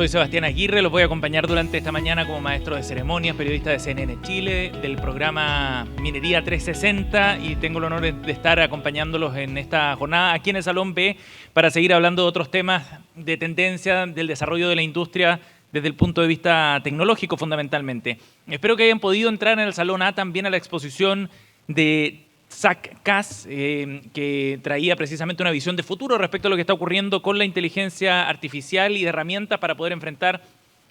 soy Sebastián Aguirre, los voy a acompañar durante esta mañana como maestro de ceremonias, periodista de CNN Chile, del programa Minería 360, y tengo el honor de estar acompañándolos en esta jornada aquí en el Salón B para seguir hablando de otros temas de tendencia del desarrollo de la industria desde el punto de vista tecnológico fundamentalmente. Espero que hayan podido entrar en el Salón A también a la exposición de Zach Kass, que traía precisamente una visión de futuro respecto a lo que está ocurriendo con la inteligencia artificial y de herramientas para poder enfrentar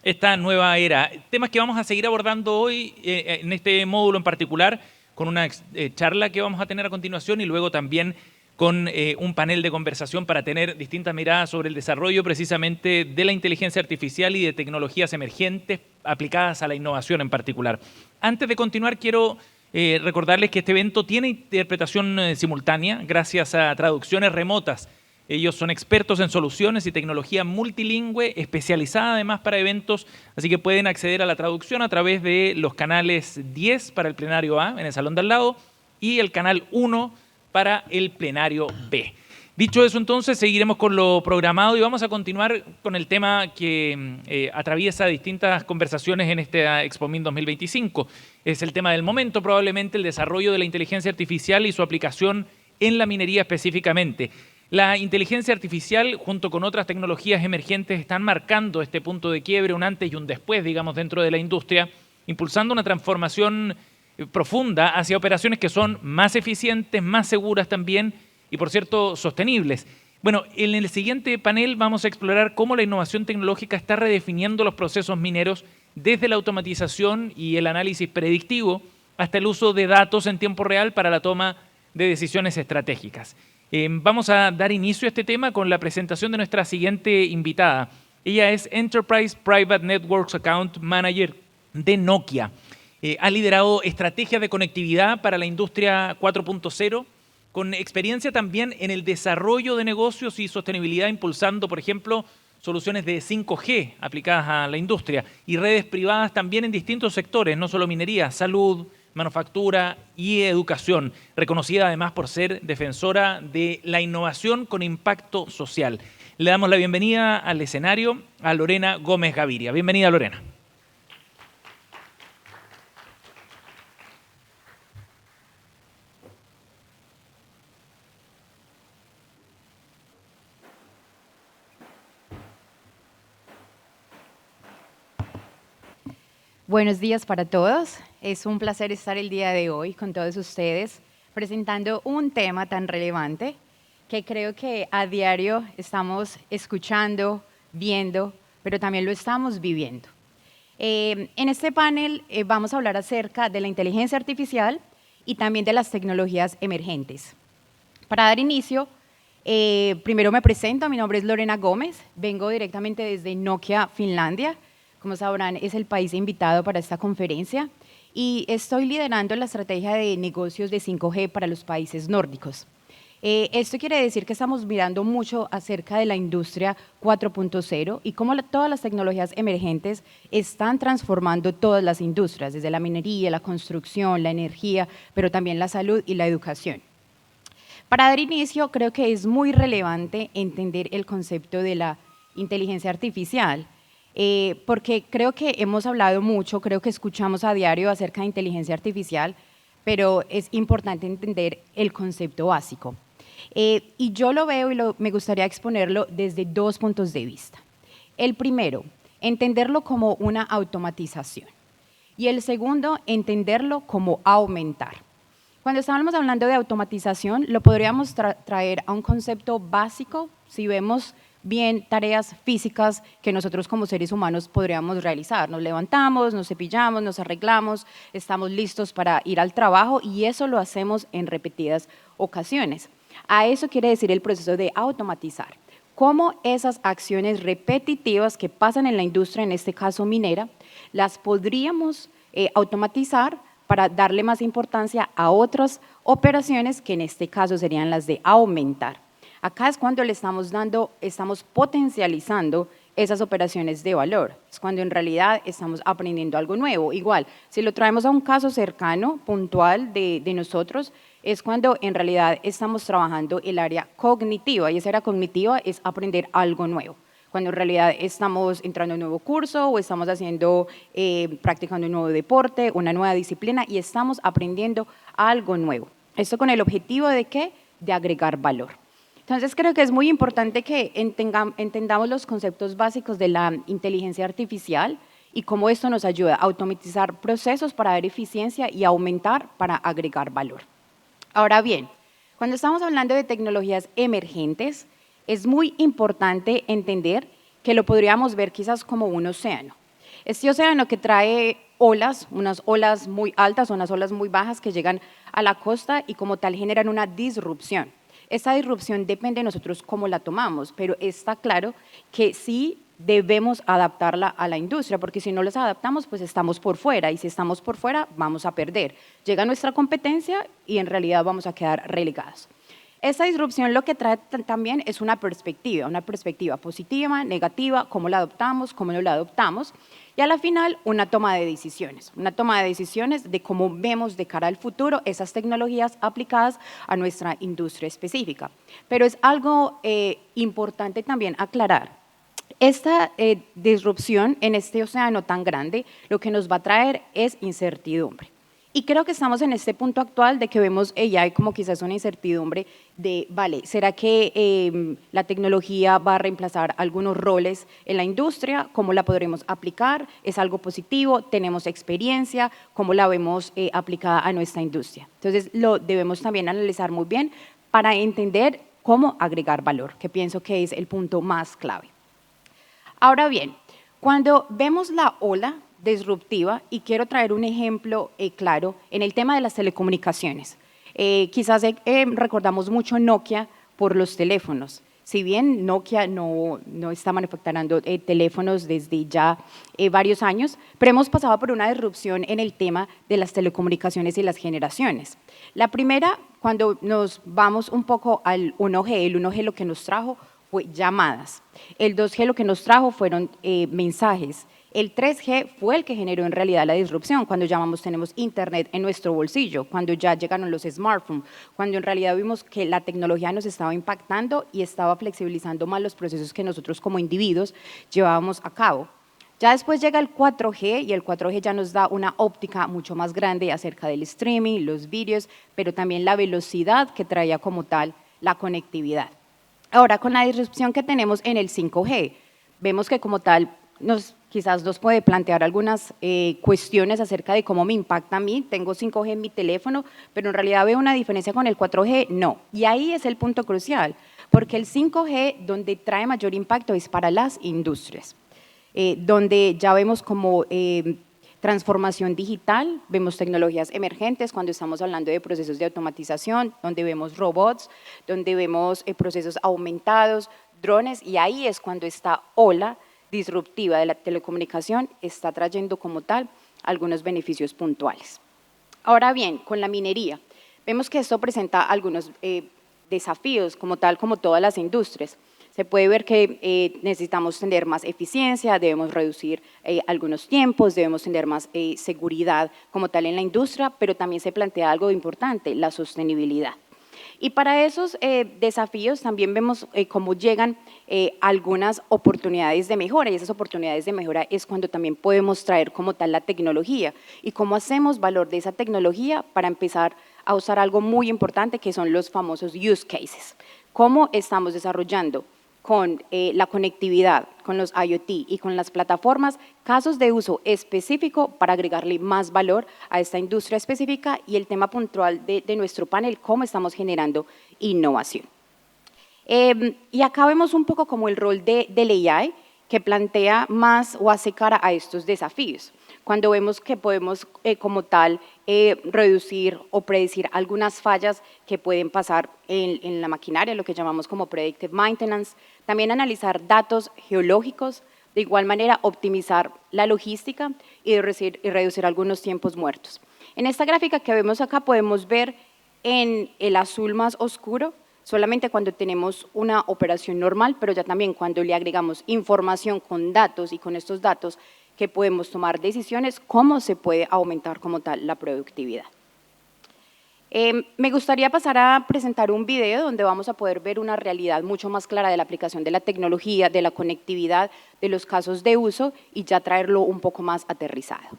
esta nueva era. Temas que vamos a seguir abordando hoy en este módulo en particular, con una charla que vamos a tener a continuación y luego también con un panel de conversación para tener distintas miradas sobre el desarrollo precisamente de la inteligencia artificial y de tecnologías emergentes aplicadas a la innovación en particular. Antes de continuar, quiero recordarles que este evento tiene interpretación simultánea gracias a traducciones remotas. Ellos son expertos en soluciones y tecnología multilingüe, especializada además para eventos, así que pueden acceder a la traducción a través de los canales 10 para el plenario A, en el salón de al lado, y el canal 1 para el plenario B. Dicho eso, entonces, seguiremos con lo programado y vamos a continuar con el tema que atraviesa distintas conversaciones en este ExpoMIN 2025. Es el tema del momento, probablemente el desarrollo de la inteligencia artificial y su aplicación en la minería específicamente. La inteligencia artificial, junto con otras tecnologías emergentes, están marcando este punto de quiebre, un antes y un después, digamos, dentro de la industria, impulsando una transformación profunda hacia operaciones que son más eficientes, más seguras también, y por cierto, sostenibles. Bueno, en el siguiente panel vamos a explorar cómo la innovación tecnológica está redefiniendo los procesos mineros desde la automatización y el análisis predictivo hasta el uso de datos en tiempo real para la toma de decisiones estratégicas. Vamos a dar inicio a este tema con la presentación de nuestra siguiente invitada. Ella es Enterprise Private Networks Account Manager de Nokia. Ha liderado estrategias de conectividad para la industria 4.0, con experiencia también en el desarrollo de negocios y sostenibilidad, impulsando, por ejemplo, soluciones de 5G aplicadas a la industria y redes privadas también en distintos sectores, no solo minería, salud, manufactura y educación, reconocida además por ser defensora de la innovación con impacto social. Le damos la bienvenida al escenario a Lorena Gómez Gaviria. Bienvenida, Lorena. Buenos días para todos. Es un placer estar el día de hoy con todos ustedes presentando un tema tan relevante que creo que a diario estamos escuchando, viendo, pero también lo estamos viviendo. En este panel vamos a hablar acerca de la inteligencia artificial y también de las tecnologías emergentes. Para dar inicio, primero me presento, mi nombre es Lorena Gómez, vengo directamente desde Nokia, Finlandia. Como sabrán, es el país invitado para esta conferencia y estoy liderando la estrategia de negocios de 5G para los países nórdicos. Esto quiere decir que estamos mirando mucho acerca de la industria 4.0 y cómo todas las tecnologías emergentes están transformando todas las industrias, desde la minería, la construcción, la energía, pero también la salud y la educación. Para dar inicio, creo que es muy relevante entender el concepto de la inteligencia artificial, porque creo que hemos hablado mucho, creo que escuchamos a diario acerca de inteligencia artificial, pero es importante entender el concepto básico. Y yo lo veo y me gustaría exponerlo desde dos puntos de vista. El primero, entenderlo como una automatización. Y el segundo, entenderlo como aumentar. Cuando estamos hablando de automatización, lo podríamos traer a un concepto básico, si vemos bien tareas físicas que nosotros como seres humanos podríamos realizar. Nos levantamos, nos cepillamos, nos arreglamos, estamos listos para ir al trabajo y eso lo hacemos en repetidas ocasiones. A eso quiere decir el proceso de automatizar. Cómo esas acciones repetitivas que pasan en la industria, en este caso minera, las podríamos automatizar para darle más importancia a otras operaciones que en este caso serían las de aumentar. Acá es cuando le estamos potencializando esas operaciones de valor. Es cuando en realidad estamos aprendiendo algo nuevo. Igual, si lo traemos a un caso cercano, puntual de nosotros, es cuando en realidad estamos trabajando el área cognitiva, y esa área cognitiva es aprender algo nuevo. cuando en realidad estamos entrando a un nuevo curso o estamos practicando un nuevo deporte, una nueva disciplina y estamos aprendiendo algo nuevo. Esto con el objetivo de ¿qué? De agregar valor. Entonces creo que es muy importante que entendamos los conceptos básicos de la inteligencia artificial y cómo esto nos ayuda a automatizar procesos para dar eficiencia y aumentar para agregar valor. Ahora bien, cuando estamos hablando de tecnologías emergentes, es muy importante entender que lo podríamos ver quizás como un océano. Este océano que trae olas, unas olas muy altas, unas olas muy bajas que llegan a la costa y como tal generan una disrupción. Esta disrupción depende de nosotros cómo la tomamos, pero está claro que sí debemos adaptarla a la industria, porque si no las adaptamos, pues estamos por fuera, y si estamos por fuera, vamos a perder. Llega nuestra competencia y en realidad vamos a quedar relegados. Esta disrupción lo que trae también es una perspectiva positiva, negativa, cómo la adoptamos, cómo no la adoptamos, y a la final una toma de decisiones de cómo vemos de cara al futuro esas tecnologías aplicadas a nuestra industria específica. Pero es algo importante también aclarar. Esta disrupción en este océano tan grande lo que nos va a traer es incertidumbre. Y creo que estamos en este punto actual de que vemos ya hay como quizás una incertidumbre de, vale, ¿será que la tecnología va a reemplazar algunos roles en la industria? ¿Cómo la podremos aplicar? ¿Es algo positivo? ¿Tenemos experiencia? ¿Cómo la vemos aplicada a nuestra industria? Entonces, lo debemos también analizar muy bien para entender cómo agregar valor, que pienso que es el punto más clave. Ahora bien, cuando vemos la ola disruptiva, y quiero traer un ejemplo claro en el tema de las telecomunicaciones. Quizás recordamos mucho Nokia por los teléfonos. Si bien Nokia no está manufacturando teléfonos desde ya varios años, pero hemos pasado por una disrupción en el tema de las telecomunicaciones y las generaciones. La primera, cuando nos vamos un poco al 1G, el 1G lo que nos trajo fue llamadas. El 2G lo que nos trajo fueron mensajes. El 3G fue el que generó en realidad la disrupción, cuando tenemos internet en nuestro bolsillo, cuando ya llegaron los smartphones, cuando en realidad vimos que la tecnología nos estaba impactando y estaba flexibilizando más los procesos que nosotros como individuos llevábamos a cabo. Ya después llega el 4G y el 4G ya nos da una óptica mucho más grande acerca del streaming, los vídeos, pero también la velocidad que traía como tal la conectividad. Ahora, con la disrupción que tenemos en el 5G, vemos que como tal quizás nos puede plantear algunas cuestiones acerca de cómo me impacta a mí. Tengo 5G en mi teléfono, pero en realidad veo una diferencia con el 4G, no. Y ahí es el punto crucial, porque el 5G donde trae mayor impacto es para las industrias, donde ya vemos como transformación digital, vemos tecnologías emergentes cuando estamos hablando de procesos de automatización, donde vemos robots, donde vemos procesos aumentados, drones, y ahí es cuando esta ola disruptiva de la telecomunicación está trayendo como tal algunos beneficios puntuales. Ahora bien, con la minería, vemos que esto presenta algunos desafíos como tal, como todas las industrias. Se puede ver que necesitamos tener más eficiencia, debemos reducir algunos tiempos, debemos tener más seguridad como tal en la industria, pero también se plantea algo importante, la sostenibilidad. Y para esos desafíos también vemos cómo llegan algunas oportunidades de mejora, y esas oportunidades de mejora es cuando también podemos traer como tal la tecnología y cómo hacemos valor de esa tecnología para empezar a usar algo muy importante que son los famosos use cases. Cómo estamos desarrollando con la conectividad, con los IoT y con las plataformas, casos de uso específico para agregarle más valor a esta industria específica, y el tema puntual de nuestro panel, cómo estamos generando innovación. Y acá vemos un poco como el rol del AI, que plantea más o hace cara a estos desafíos. Cuando vemos que podemos como tal reducir o predecir algunas fallas que pueden pasar en la maquinaria, lo que llamamos como predictive maintenance, también analizar datos geológicos, de igual manera optimizar la logística y reducir algunos tiempos muertos. En esta gráfica que vemos acá podemos ver en el azul más oscuro solamente cuando tenemos una operación normal, pero ya también cuando le agregamos información con datos y con estos datos que podemos tomar decisiones, cómo se puede aumentar como tal la productividad. Me gustaría pasar a presentar un video donde vamos a poder ver una realidad mucho más clara de la aplicación de la tecnología, de la conectividad, de los casos de uso y ya traerlo un poco más aterrizado.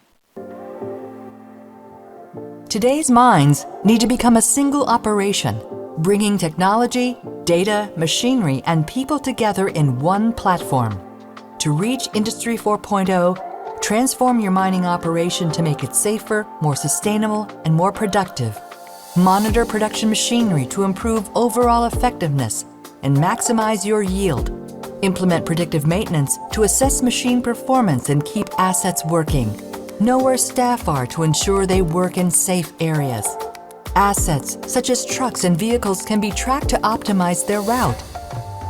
Today's mines need to become a single operation, bringing technology, data, machinery, and people together in one platform. To reach Industry 4.0, transform your mining operation to make it safer, more sustainable, and more productive. Monitor production machinery to improve overall effectiveness and maximize your yield. Implement predictive maintenance to assess machine performance and keep assets working. Know where staff are to ensure they work in safe areas. Assets, such as trucks and vehicles, can be tracked to optimize their route.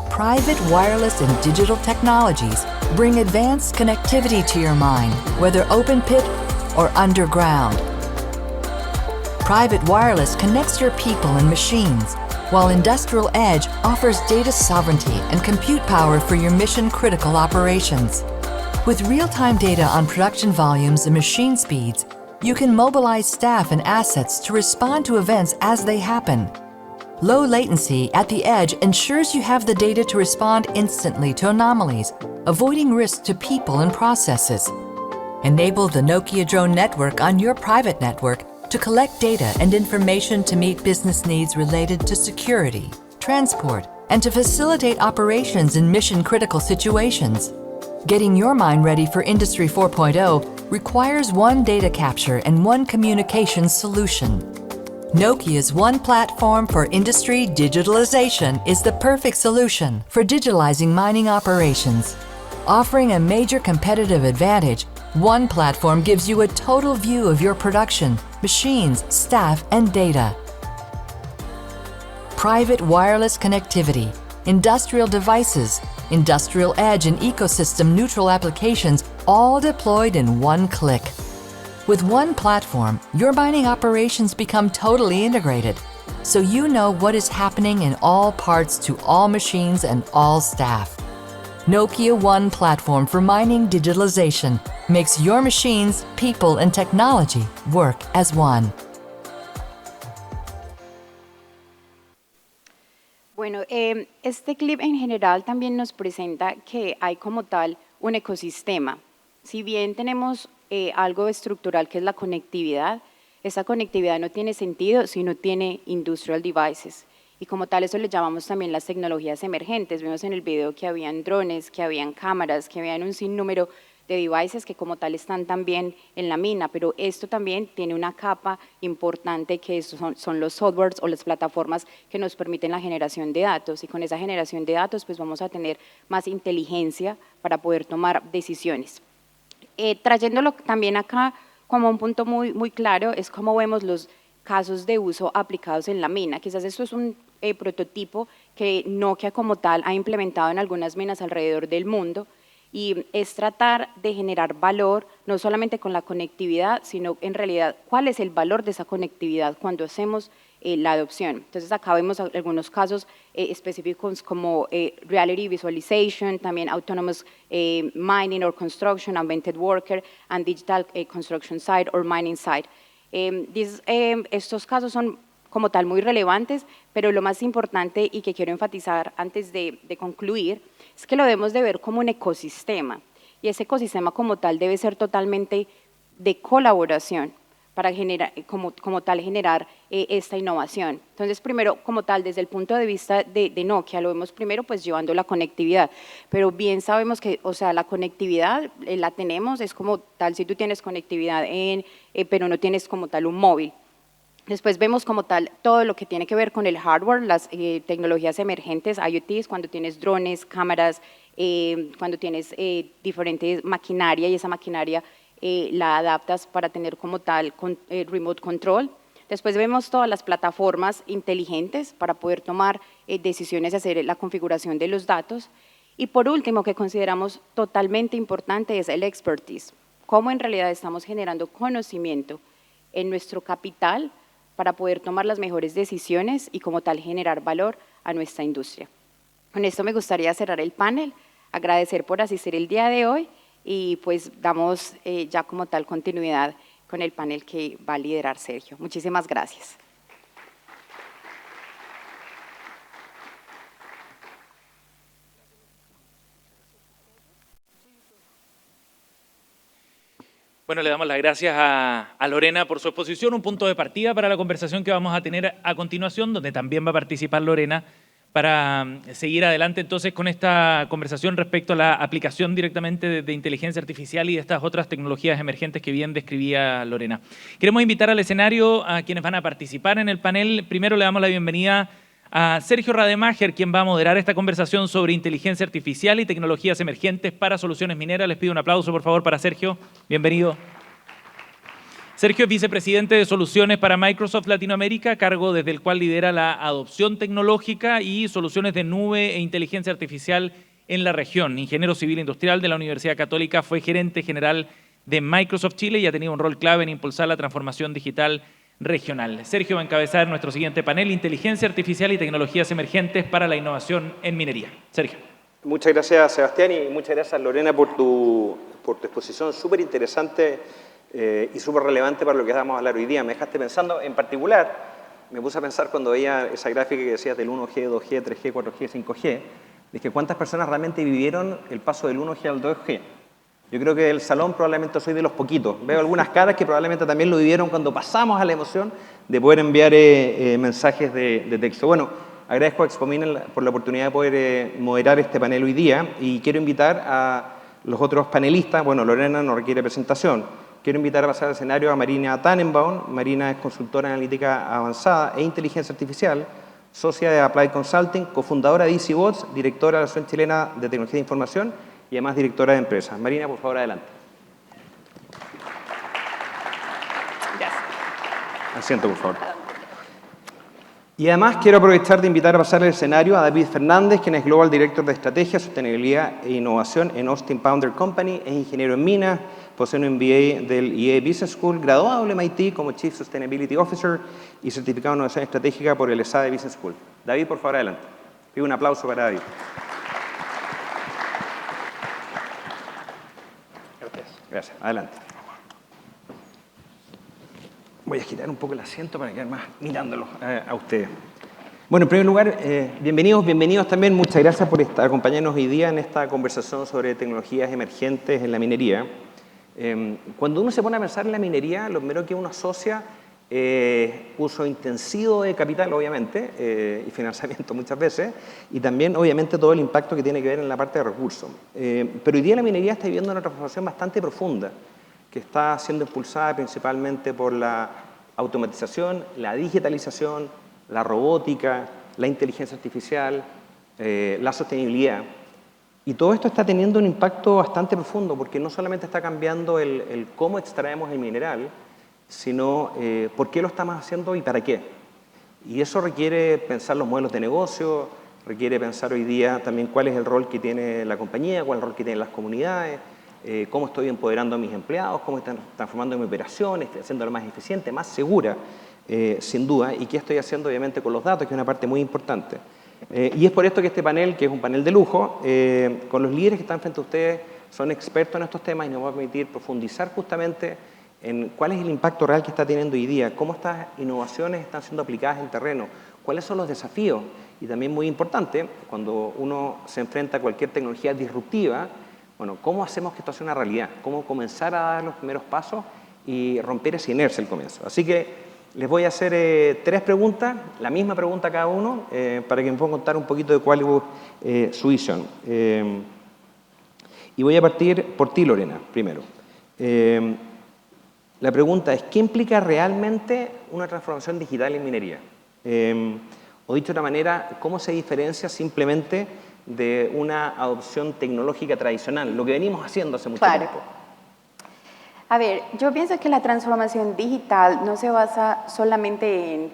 Private wireless and digital technologies bring advanced connectivity to your mine, whether open pit or underground. Private wireless connects your people and machines, while Industrial Edge offers data sovereignty and compute power for your mission-critical operations. With real-time data on production volumes and machine speeds, you can mobilize staff and assets to respond to events as they happen. Low latency at the edge ensures you have the data to respond instantly to anomalies, avoiding risk to people and processes. Enable the Nokia Drone Network on your private network to collect data and information to meet business needs related to security, transport, and to facilitate operations in mission-critical situations. Getting your mine ready for Industry 4.0 requires one data capture and one communications solution. Nokia's One Platform for Industry Digitalization is the perfect solution for digitalizing mining operations. Offering a major competitive advantage, One Platform gives you a total view of your production, machines, staff, and data. Private wireless connectivity, industrial devices, Industrial Edge and ecosystem-neutral applications all deployed in one click. With One Platform, your mining operations become totally integrated, so you know what is happening in all parts to all machines and all staff. Nokia One Platform for mining digitalization makes your machines, people, and technology work as one. Bueno, este clip en general también nos presenta que hay como tal un ecosistema. Si bien tenemos algo estructural que es la conectividad, esa conectividad no tiene sentido si no tiene industrial devices. Y como tal, eso le llamamos también las tecnologías emergentes. Vimos en el video que habían drones, que habían cámaras, que habían un sinnúmero de devices que como tal están también en la mina, pero esto también tiene una capa importante que son los softwares o las plataformas que nos permiten la generación de datos, y con esa generación de datos pues vamos a tener más inteligencia para poder tomar decisiones. Trayéndolo también acá como un punto muy claro es cómo vemos los casos de uso aplicados en la mina. Quizás esto es un prototipo que Nokia como tal ha implementado en algunas minas alrededor del mundo, y es tratar de generar valor no solamente con la conectividad, sino en realidad cuál es el valor de esa conectividad cuando hacemos la adopción. Entonces acá vemos algunos casos específicos como reality visualization, también autonomous mining or construction, augmented worker, and digital construction site or mining site. Estos casos son como tal muy relevantes, pero lo más importante y que quiero enfatizar antes de concluir es que lo debemos de ver como un ecosistema, y ese ecosistema como tal debe ser totalmente de colaboración para generar, como tal generar esta innovación. Entonces primero como tal desde el punto de vista de Nokia lo vemos primero pues llevando la conectividad, pero bien sabemos que la conectividad la tenemos, es como tal si tú tienes conectividad pero no tienes como tal un móvil. Después vemos como tal todo lo que tiene que ver con el hardware, las tecnologías emergentes, IoTs, cuando tienes drones, cámaras, cuando tienes diferentes maquinaria, y esa maquinaria la adaptas para tener como tal remote control. Después vemos todas las plataformas inteligentes para poder tomar decisiones y hacer la configuración de los datos. Y por último, que consideramos totalmente importante es el expertise, cómo en realidad estamos generando conocimiento en nuestro capital para poder tomar las mejores decisiones y como tal generar valor a nuestra industria. Con esto me gustaría cerrar el panel, agradecer por asistir el día de hoy y pues damos ya como tal continuidad con el panel que va a liderar Sergio. Muchísimas gracias. Bueno, le damos las gracias a Lorena por su exposición, un punto de partida para la conversación que vamos a tener a continuación, donde también va a participar Lorena, para seguir adelante entonces con esta conversación respecto a la aplicación directamente de inteligencia artificial y de estas otras tecnologías emergentes que bien describía Lorena. Queremos invitar al escenario a quienes van a participar en el panel. Primero le damos la bienvenida a Sergio Rademacher, quien va a moderar esta conversación sobre inteligencia artificial y tecnologías emergentes para soluciones mineras. Les pido un aplauso, por favor, para Sergio. Bienvenido. Sergio es vicepresidente de Soluciones para Microsoft Latinoamérica, cargo desde el cual lidera la adopción tecnológica y soluciones de nube e inteligencia artificial en la región. Ingeniero civil industrial de la Universidad Católica, fue gerente general de Microsoft Chile y ha tenido un rol clave en impulsar la transformación digital regional. Sergio va a encabezar nuestro siguiente panel, Inteligencia Artificial y Tecnologías Emergentes para la Innovación en Minería. Sergio. Muchas gracias, Sebastián, y muchas gracias, Lorena, por tu exposición súper interesante y súper relevante para lo que vamos a hablar hoy día. Me dejaste pensando, en particular, me puse a pensar cuando veía esa gráfica que decías del 1G, 2G, 3G, 4G, 5G, dije, ¿cuántas personas realmente vivieron el paso del 1G al 2G? Yo creo que del salón probablemente soy de los poquitos. Veo algunas caras que probablemente también lo vivieron cuando pasamos a la emoción de poder enviar mensajes de texto. Bueno, agradezco a Expomine por la oportunidad de poder moderar este panel hoy día y quiero invitar a los otros panelistas. Bueno, Lorena no requiere presentación. Quiero invitar a pasar al escenario a Marina Tannenbaum. Marina es consultora analítica avanzada e inteligencia artificial, socia de Applied Consulting, cofundadora de EasyBots, directora de la Asociación Chilena de Tecnología de Información y además directora de empresas. Marina, por favor, adelante. Gracias. Asiento, por favor. Y además quiero aprovechar de invitar a pasar el escenario a David Fernández, quien es Global Director de Estrategia, Sostenibilidad e Innovación en Austin Powder Company, es ingeniero en minas, posee un MBA del EA Business School, graduado del MIT como Chief Sustainability Officer y certificado en Innovación Estratégica por el ESADE Business School. David, por favor, adelante. Pido un aplauso para David. Gracias. Adelante. Voy a girar un poco el asiento para quedar más mirándolo a ustedes. Bueno, en primer lugar, bienvenidos también. Muchas gracias por acompañarnos hoy día en esta conversación sobre tecnologías emergentes en la minería. Cuando uno se pone a pensar en la minería, lo primero que uno asocia uso intensivo de capital, obviamente, y financiamiento muchas veces, y también, obviamente, todo el impacto que tiene que ver en la parte de recursos. Pero hoy día la minería está viviendo una transformación bastante profunda, que está siendo impulsada principalmente por la automatización, la digitalización, la robótica, la inteligencia artificial, la sostenibilidad. Y todo esto está teniendo un impacto bastante profundo, porque no solamente está cambiando el cómo extraemos el mineral, sino por qué lo estamos haciendo y para qué. Y eso requiere pensar los modelos de negocio, requiere pensar hoy día también cuál es el rol que tiene la compañía, cuál es el rol que tienen las comunidades, cómo estoy empoderando a mis empleados, cómo están transformando mi operación, haciéndola más eficiente, más segura, sin duda, y qué estoy haciendo obviamente con los datos, que es una parte muy importante. Y es por esto que este panel, que es un panel de lujo, con los líderes que están frente a ustedes, son expertos en estos temas y nos va a permitir profundizar justamente en cuál es el impacto real que está teniendo hoy día, cómo estas innovaciones están siendo aplicadas en terreno, cuáles son los desafíos, y también muy importante, cuando uno se enfrenta a cualquier tecnología disruptiva, bueno, cómo hacemos que esto sea una realidad, cómo comenzar a dar los primeros pasos y romper esa inercia al comienzo. Así que les voy a hacer 3 preguntas, la misma pregunta a cada uno, para que me puedan contar un poquito de cuál es su visión. Y voy a partir por ti, Lorena, primero. La pregunta es, ¿qué implica realmente una transformación digital en minería? O dicho de otra manera, ¿cómo se diferencia simplemente de una adopción tecnológica tradicional, lo que venimos haciendo hace mucho tiempo? A ver, yo pienso que la transformación digital no se basa solamente en,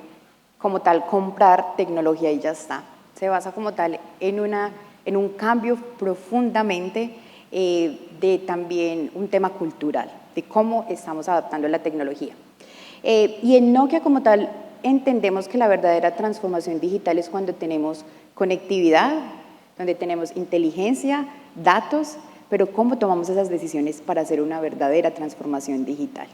como tal, comprar tecnología y ya está. Se basa como tal en un cambio profundamente de también un tema cultural, de cómo estamos adaptando la tecnología. Y en Nokia como tal entendemos que la verdadera transformación digital es cuando tenemos conectividad, donde tenemos inteligencia, datos, pero cómo tomamos esas decisiones para hacer una verdadera transformación digital.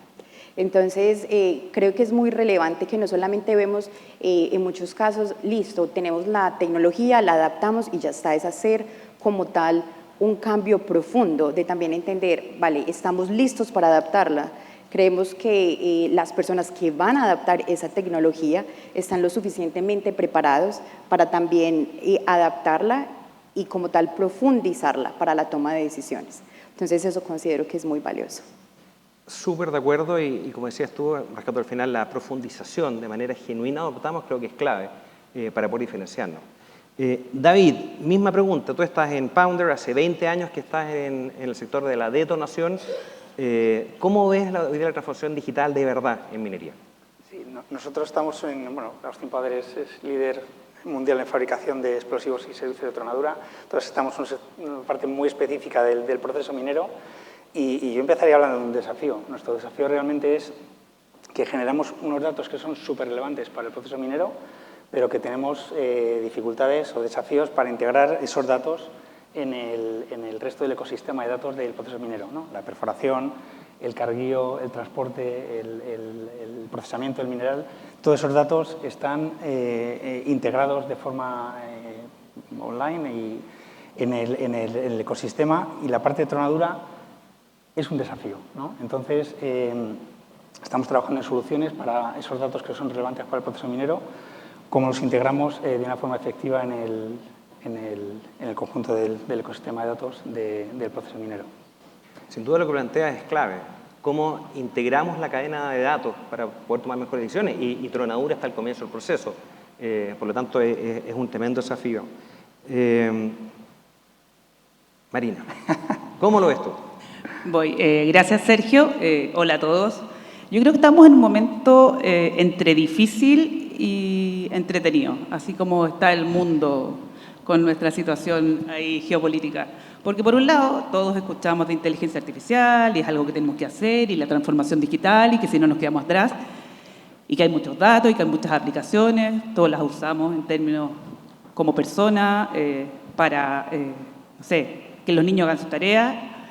Entonces, creo que es muy relevante que no solamente vemos en muchos casos, listo, tenemos la tecnología, la adaptamos y ya está, es hacer como tal un cambio profundo de también entender, vale, estamos listos para adaptarla. Creemos que las personas que van a adaptar esa tecnología están lo suficientemente preparados para también adaptarla y como tal profundizarla para la toma de decisiones. Entonces eso considero que es muy valioso. Súper de acuerdo y como decías tú, rescato al final, la profundización de manera genuina adoptamos creo que es clave para poder diferenciarnos. David, misma pregunta, tú estás en Pounder, hace 20 años que estás en el sector de la detonación. ¿Cómo ves la transformación digital de verdad en minería? Sí, nosotros estamos en, bueno, Austin Powder es líder mundial en fabricación de explosivos y servicios de detonadura, entonces estamos en una parte muy específica del proceso minero y yo empezaría hablando de un desafío. Nuestro desafío realmente es que generamos unos datos que son súper relevantes para el proceso minero, pero que tenemos dificultades o desafíos para integrar esos datos en el resto del ecosistema de datos del proceso minero, ¿no? La perforación, el carguío, el transporte, el procesamiento del mineral, todos esos datos están integrados de forma online y en el ecosistema, y la parte de tronadura es un desafío, ¿no? Entonces, estamos trabajando en soluciones para esos datos que son relevantes para el proceso minero, cómo los integramos de una forma efectiva en el conjunto del ecosistema de datos del proceso minero. Sin duda lo que planteas es clave. Cómo integramos la cadena de datos para poder tomar mejores decisiones y tronadura hasta el comienzo del proceso. Por lo tanto, es un tremendo desafío. Marina, ¿cómo lo ves tú? Gracias, Sergio. Hola a todos. Yo creo que estamos en un momento entre difícil y entretenido, así como está el mundo con nuestra situación ahí geopolítica. Porque por un lado, todos escuchamos de inteligencia artificial y es algo que tenemos que hacer, y la transformación digital, y que si no nos quedamos atrás, y que hay muchos datos y que hay muchas aplicaciones, todas las usamos en términos como persona para, no sé, que los niños hagan su tarea,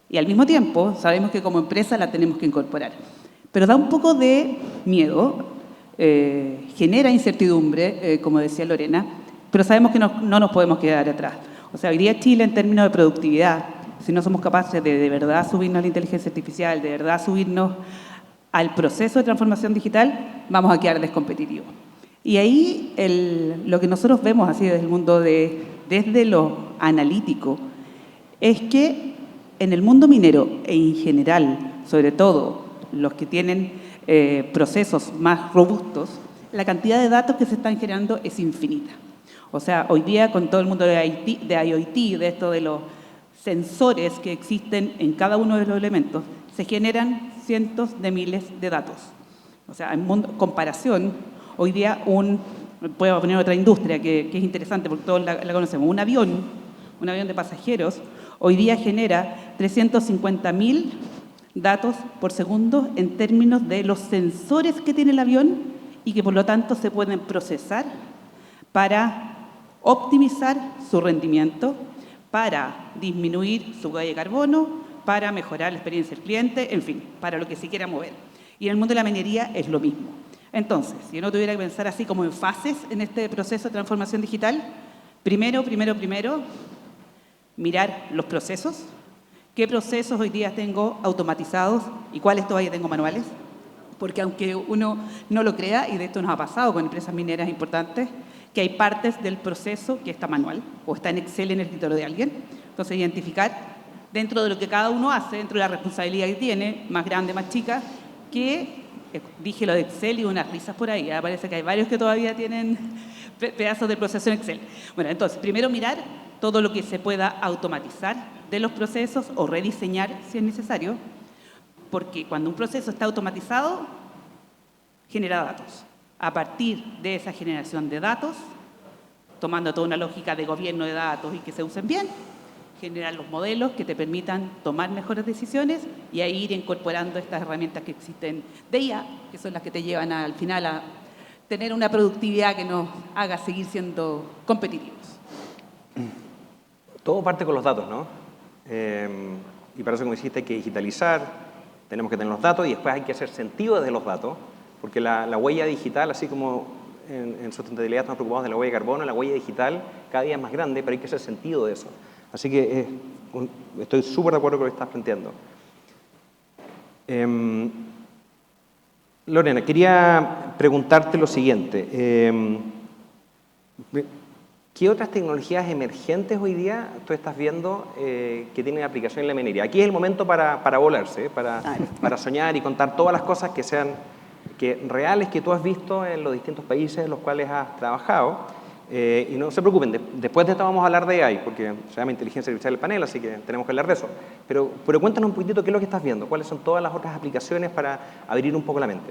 y al mismo tiempo sabemos que como empresa la tenemos que incorporar. Pero da un poco de miedo, genera incertidumbre, como decía Lorena, pero sabemos que no nos podemos quedar atrás. O sea, hoy día Chile, en términos de productividad, si no somos capaces de verdad subirnos a la inteligencia artificial, de verdad subirnos al proceso de transformación digital, vamos a quedar descompetitivos. Y ahí lo que nosotros vemos así desde el mundo desde lo analítico, es que en el mundo minero e en general, sobre todo los que tienen procesos más robustos, la cantidad de datos que se están generando es infinita. O sea, hoy día con todo el mundo de IoT, de esto de los sensores que existen en cada uno de los elementos, se generan cientos de miles de datos. O sea, en comparación, hoy día puedo poner otra industria que es interesante porque todos la conocemos, un avión de pasajeros, hoy día genera 350.000 datos por segundo en términos de los sensores que tiene el avión y que por lo tanto se pueden procesar para optimizar su rendimiento, para disminuir su huella de carbono, para mejorar la experiencia del cliente, en fin, para lo que se quiera mover. Y en el mundo de la minería es lo mismo. Entonces, si yo no tuviera que pensar así como en fases en este proceso de transformación digital, primero, mirar los procesos. ¿Qué procesos hoy día tengo automatizados y cuáles todavía tengo manuales? Porque aunque uno no lo crea, y de esto nos ha pasado con empresas mineras importantes, que hay partes del proceso que está manual o está en Excel en el escritorio de alguien. Entonces, identificar dentro de lo que cada uno hace, dentro de la responsabilidad que tiene, más grande, más chica, que dije lo de Excel y unas risas por ahí. Parece que hay varios que todavía tienen pedazos de proceso en Excel. Bueno, entonces, primero mirar todo lo que se pueda automatizar de los procesos o rediseñar si es necesario, porque cuando un proceso está automatizado, genera datos. A partir de esa generación de datos, tomando toda una lógica de gobierno de datos y que se usen bien, generar los modelos que te permitan tomar mejores decisiones y ahí ir incorporando estas herramientas que existen de IA, que son las que te llevan al final a tener una productividad que nos haga seguir siendo competitivos. Todo parte con los datos, ¿no? Y para eso, como dijiste, hay que digitalizar, tenemos que tener los datos y después hay que hacer sentido desde los datos, porque la huella digital, así como en sustentabilidad nos preocupamos de la huella de carbono, la huella digital cada día es más grande, pero hay que hacer sentido de eso. Así que estoy súper de acuerdo con lo que estás planteando. Lorena, quería preguntarte lo siguiente. ¿Qué otras tecnologías emergentes hoy día tú estás viendo que tienen aplicación en la minería? Aquí es el momento para volarse, para soñar y contar todas las cosas que sean reales que tú has visto en los distintos países en los cuales has trabajado. Y no se preocupen, después de esto vamos a hablar de AI, porque se llama inteligencia artificial el panel, así que tenemos que hablar de eso. Pero cuéntanos un poquitito qué es lo que estás viendo, cuáles son todas las otras aplicaciones para abrir un poco la mente.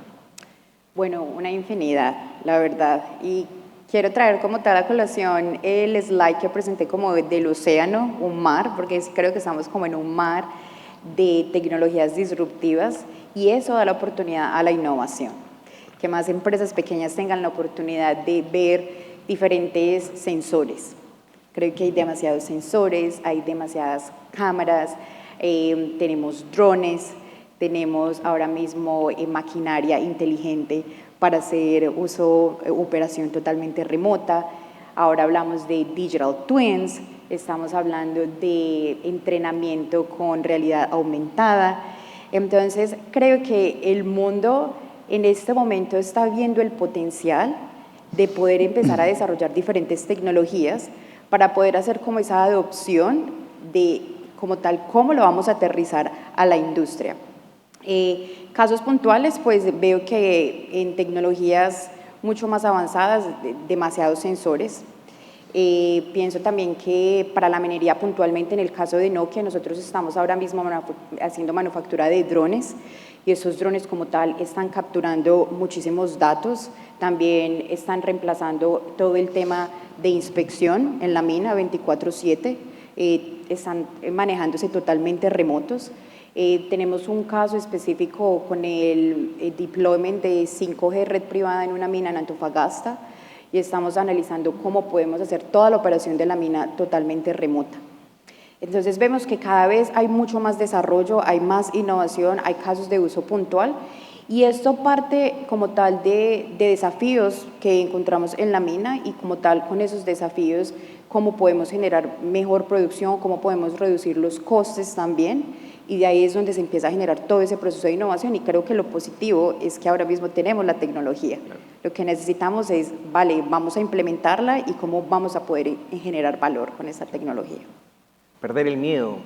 Bueno, una infinidad, la verdad. Y quiero traer como tal a colación el slide que presenté como del océano, un mar, porque creo que estamos como en un mar de tecnologías disruptivas y eso da la oportunidad a la innovación. Que más empresas pequeñas tengan la oportunidad de ver diferentes sensores. Creo que hay demasiados sensores, hay demasiadas cámaras, tenemos drones, tenemos ahora mismo maquinaria inteligente para hacer operación totalmente remota. Ahora hablamos de digital twins, estamos hablando de entrenamiento con realidad aumentada. Entonces, creo que el mundo en este momento está viendo el potencial de poder empezar a desarrollar diferentes tecnologías para poder hacer como esa adopción de como tal, cómo lo vamos a aterrizar a la industria. Casos puntuales, pues veo que en tecnologías mucho más avanzadas, demasiados sensores. Pienso también que para la minería puntualmente, en el caso de Nokia, nosotros estamos ahora mismo haciendo manufactura de drones y esos drones como tal están capturando muchísimos datos, también están reemplazando todo el tema de inspección en la mina 24/7, están manejándose totalmente remotos. Tenemos un caso específico con el deployment de 5G red privada en una mina en Antofagasta y estamos analizando cómo podemos hacer toda la operación de la mina totalmente remota. Entonces vemos que cada vez hay mucho más desarrollo, hay más innovación, hay casos de uso puntual y esto parte como tal de desafíos que encontramos en la mina y como tal con esos desafíos cómo podemos generar mejor producción, cómo podemos reducir los costes también y de ahí es donde se empieza a generar todo ese proceso de innovación y creo que lo positivo es que ahora mismo tenemos la tecnología. Lo que necesitamos es, vale, vamos a implementarla y cómo vamos a poder generar valor con esa tecnología. Perder el miedo,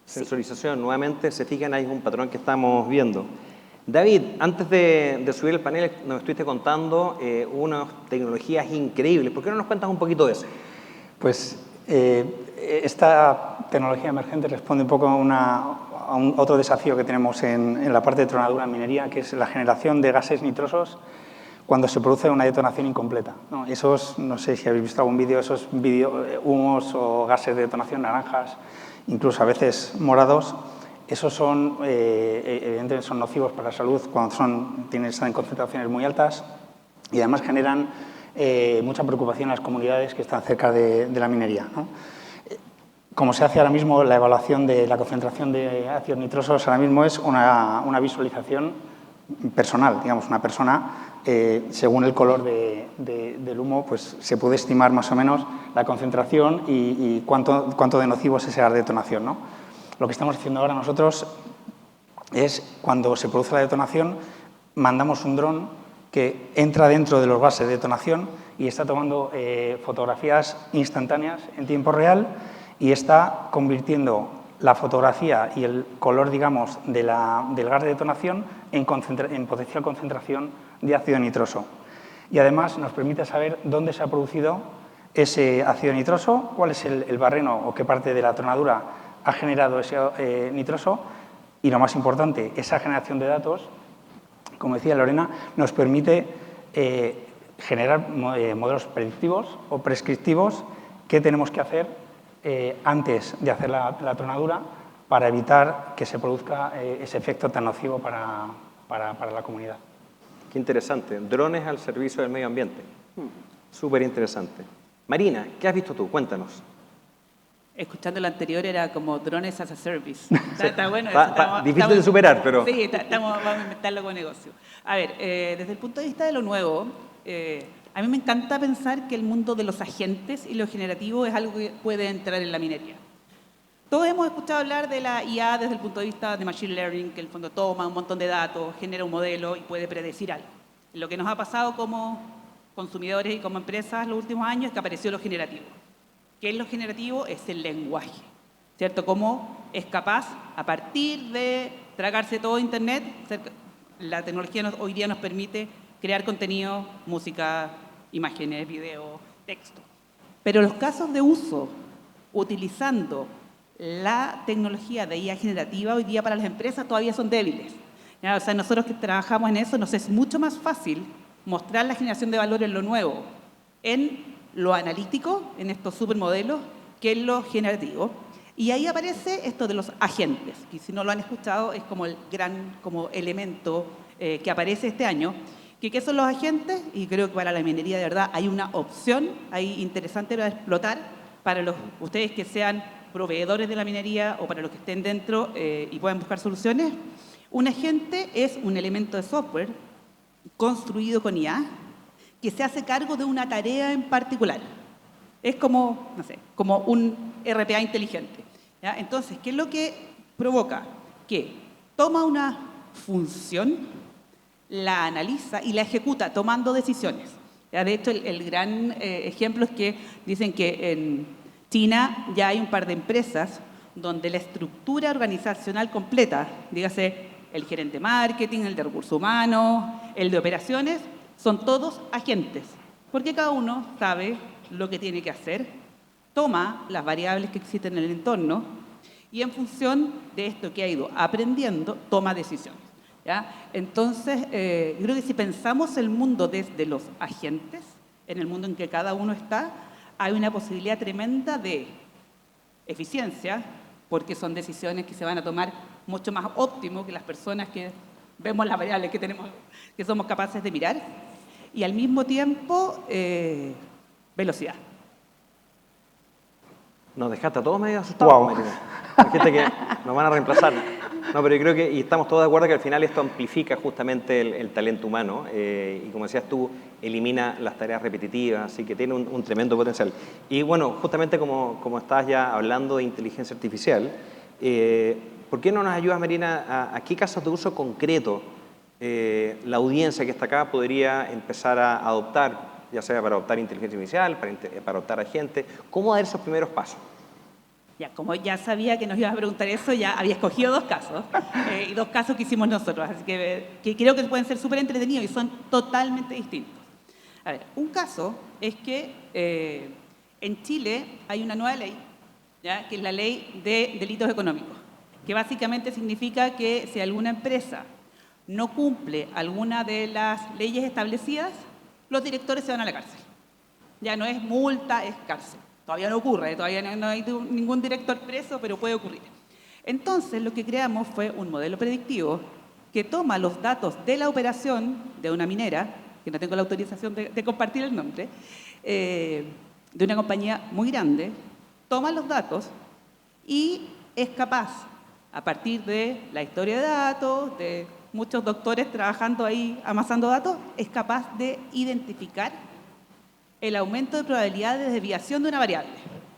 sensorización, nuevamente se fijan, ahí es un patrón que estamos viendo. David, antes de subir el panel nos estuviste contando unas tecnologías increíbles. ¿Por qué no nos cuentas un poquito de eso? Pues esta tecnología emergente responde un poco a otro desafío que tenemos en la parte de tronadura en minería, que es la generación de gases nitrosos cuando se produce una detonación incompleta, ¿no? Esos, no sé si habéis visto algún vídeo, esos humos o gases de detonación naranjas, incluso a veces morados, esos son, evidentemente son nocivos para la salud cuando están en concentraciones muy altas y además generan mucha preocupación en las comunidades que están cerca de la minería, ¿no? Como se hace ahora mismo la evaluación de la concentración de ácidos nitrosos, ahora mismo es una visualización personal, digamos, una persona, según el color del humo, pues se puede estimar más o menos la concentración y cuánto de nocivo es ese gas de detonación, ¿no? Lo que estamos haciendo ahora nosotros es, cuando se produce la detonación, mandamos un dron que entra dentro de los gases de detonación y está tomando fotografías instantáneas en tiempo real y está convirtiendo la fotografía y el color, digamos, del gas de detonación en potencial concentración de ácido nitroso. Y además nos permite saber dónde se ha producido ese ácido nitroso, cuál es el barreno o qué parte de la tronadura ha generado ese nitroso y, lo más importante, esa generación de datos, como decía Lorena, nos permite generar modelos predictivos o prescriptivos que tenemos que hacer antes de hacer la tronadura para evitar que se produzca ese efecto tan nocivo para la comunidad. Qué interesante. Drones al servicio del medio ambiente. Súper interesante. Marina, ¿qué has visto tú? Cuéntanos. Escuchando lo anterior era como drones as a service. Está bueno. Difícil de superar, pero... Sí, vamos a inventarlo como negocio. A ver, desde el punto de vista de lo nuevo, a mí me encanta pensar que el mundo de los agentes y lo generativo es algo que puede entrar en la minería. Todos hemos escuchado hablar de la IA desde el punto de vista de Machine Learning, que en el fondo toma un montón de datos, genera un modelo y puede predecir algo. Lo que nos ha pasado como consumidores y como empresas en los últimos años es que apareció lo generativo. ¿Qué es lo generativo? Es el lenguaje, ¿cierto? Cómo es capaz, a partir de tragarse todo Internet, la tecnología hoy día nos permite crear contenido, música, imágenes, video, texto. Pero los casos de uso utilizando la tecnología de IA generativa hoy día para las empresas todavía son débiles. ¿Ya? O sea, nosotros que trabajamos en eso nos es mucho más fácil mostrar la generación de valor en lo nuevo, en lo analítico, en estos supermodelos, que en lo generativo. Y ahí aparece esto de los agentes, que si no lo han escuchado es como el gran elemento que aparece este año. ¿Qué son los agentes? Y creo que para la minería de verdad hay una opción ahí interesante para explotar para ustedes que sean proveedores de la minería o para los que estén dentro y puedan buscar soluciones. Un agente es un elemento de software construido con IA que se hace cargo de una tarea en particular. Es como, no sé, como un RPA inteligente. ¿Ya? Entonces, ¿qué es lo que provoca? Que toma una función, la analiza y la ejecuta tomando decisiones. ¿Ya? De hecho, el gran ejemplo es que dicen que en China ya hay un par de empresas donde la estructura organizacional completa, dígase el gerente de marketing, el de recursos humanos, el de operaciones, son todos agentes, porque cada uno sabe lo que tiene que hacer, toma las variables que existen en el entorno y en función de esto que ha ido aprendiendo, toma decisiones. ¿Ya? Entonces, creo que si pensamos el mundo desde los agentes, en el mundo en que cada uno está, hay una posibilidad tremenda de eficiencia, porque son decisiones que se van a tomar mucho más óptimo que las personas que vemos las variables que tenemos, que somos capaces de mirar, y al mismo tiempo, velocidad. Nos dejaste a todos medio asustados, Wow. Marina. Hay gente que nos van a reemplazar. No, pero yo creo que, y estamos todos de acuerdo que al final esto amplifica justamente el talento humano y como decías tú, elimina las tareas repetitivas, así que tiene un tremendo potencial. Y bueno, justamente como estás ya hablando de inteligencia artificial, ¿por qué no nos ayudas, Marina, a qué casos de uso concreto la audiencia que está acá podría empezar a adoptar, ya sea para adoptar inteligencia artificial, para adoptar agentes? ¿Cómo dar esos primeros pasos? Ya, como ya sabía que nos ibas a preguntar eso, ya había escogido dos casos, y dos casos que hicimos nosotros, así que creo que pueden ser súper entretenidos y son totalmente distintos. A ver, un caso es que en Chile hay una nueva ley, ¿ya? Que es la ley de delitos económicos, que básicamente significa que si alguna empresa no cumple alguna de las leyes establecidas, los directores se van a la cárcel. Ya no es multa, es cárcel. Todavía no ocurre, todavía no hay ningún director preso, pero puede ocurrir. Entonces, lo que creamos fue un modelo predictivo que toma los datos de la operación de una minera, que no tengo la autorización de compartir el nombre, de una compañía muy grande, toma los datos y es capaz, a partir de la historia de datos, de muchos doctores trabajando ahí amasando datos, es capaz de identificar el aumento de probabilidad de desviación de una variable.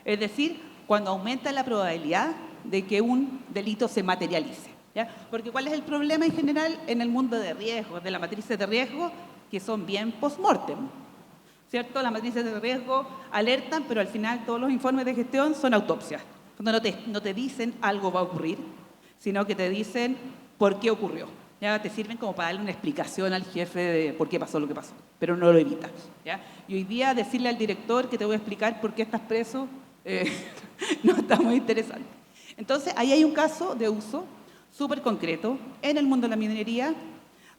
Es decir, cuando aumenta la probabilidad de que un delito se materialice. ¿Ya? Porque ¿cuál es el problema en general en el mundo de riesgo, de las matrices de riesgo? Que son bien post-mortem. ¿Cierto? Las matrices de riesgo alertan, pero al final todos los informes de gestión son autopsias. Cuando no te dicen algo va a ocurrir, sino que te dicen por qué ocurrió. Ya te sirven como para darle una explicación al jefe de por qué pasó lo que pasó, pero no lo evitas. ¿Ya? Y hoy día decirle al director que te voy a explicar por qué estás preso no está muy interesante. Entonces, ahí hay un caso de uso súper concreto en el mundo de la minería,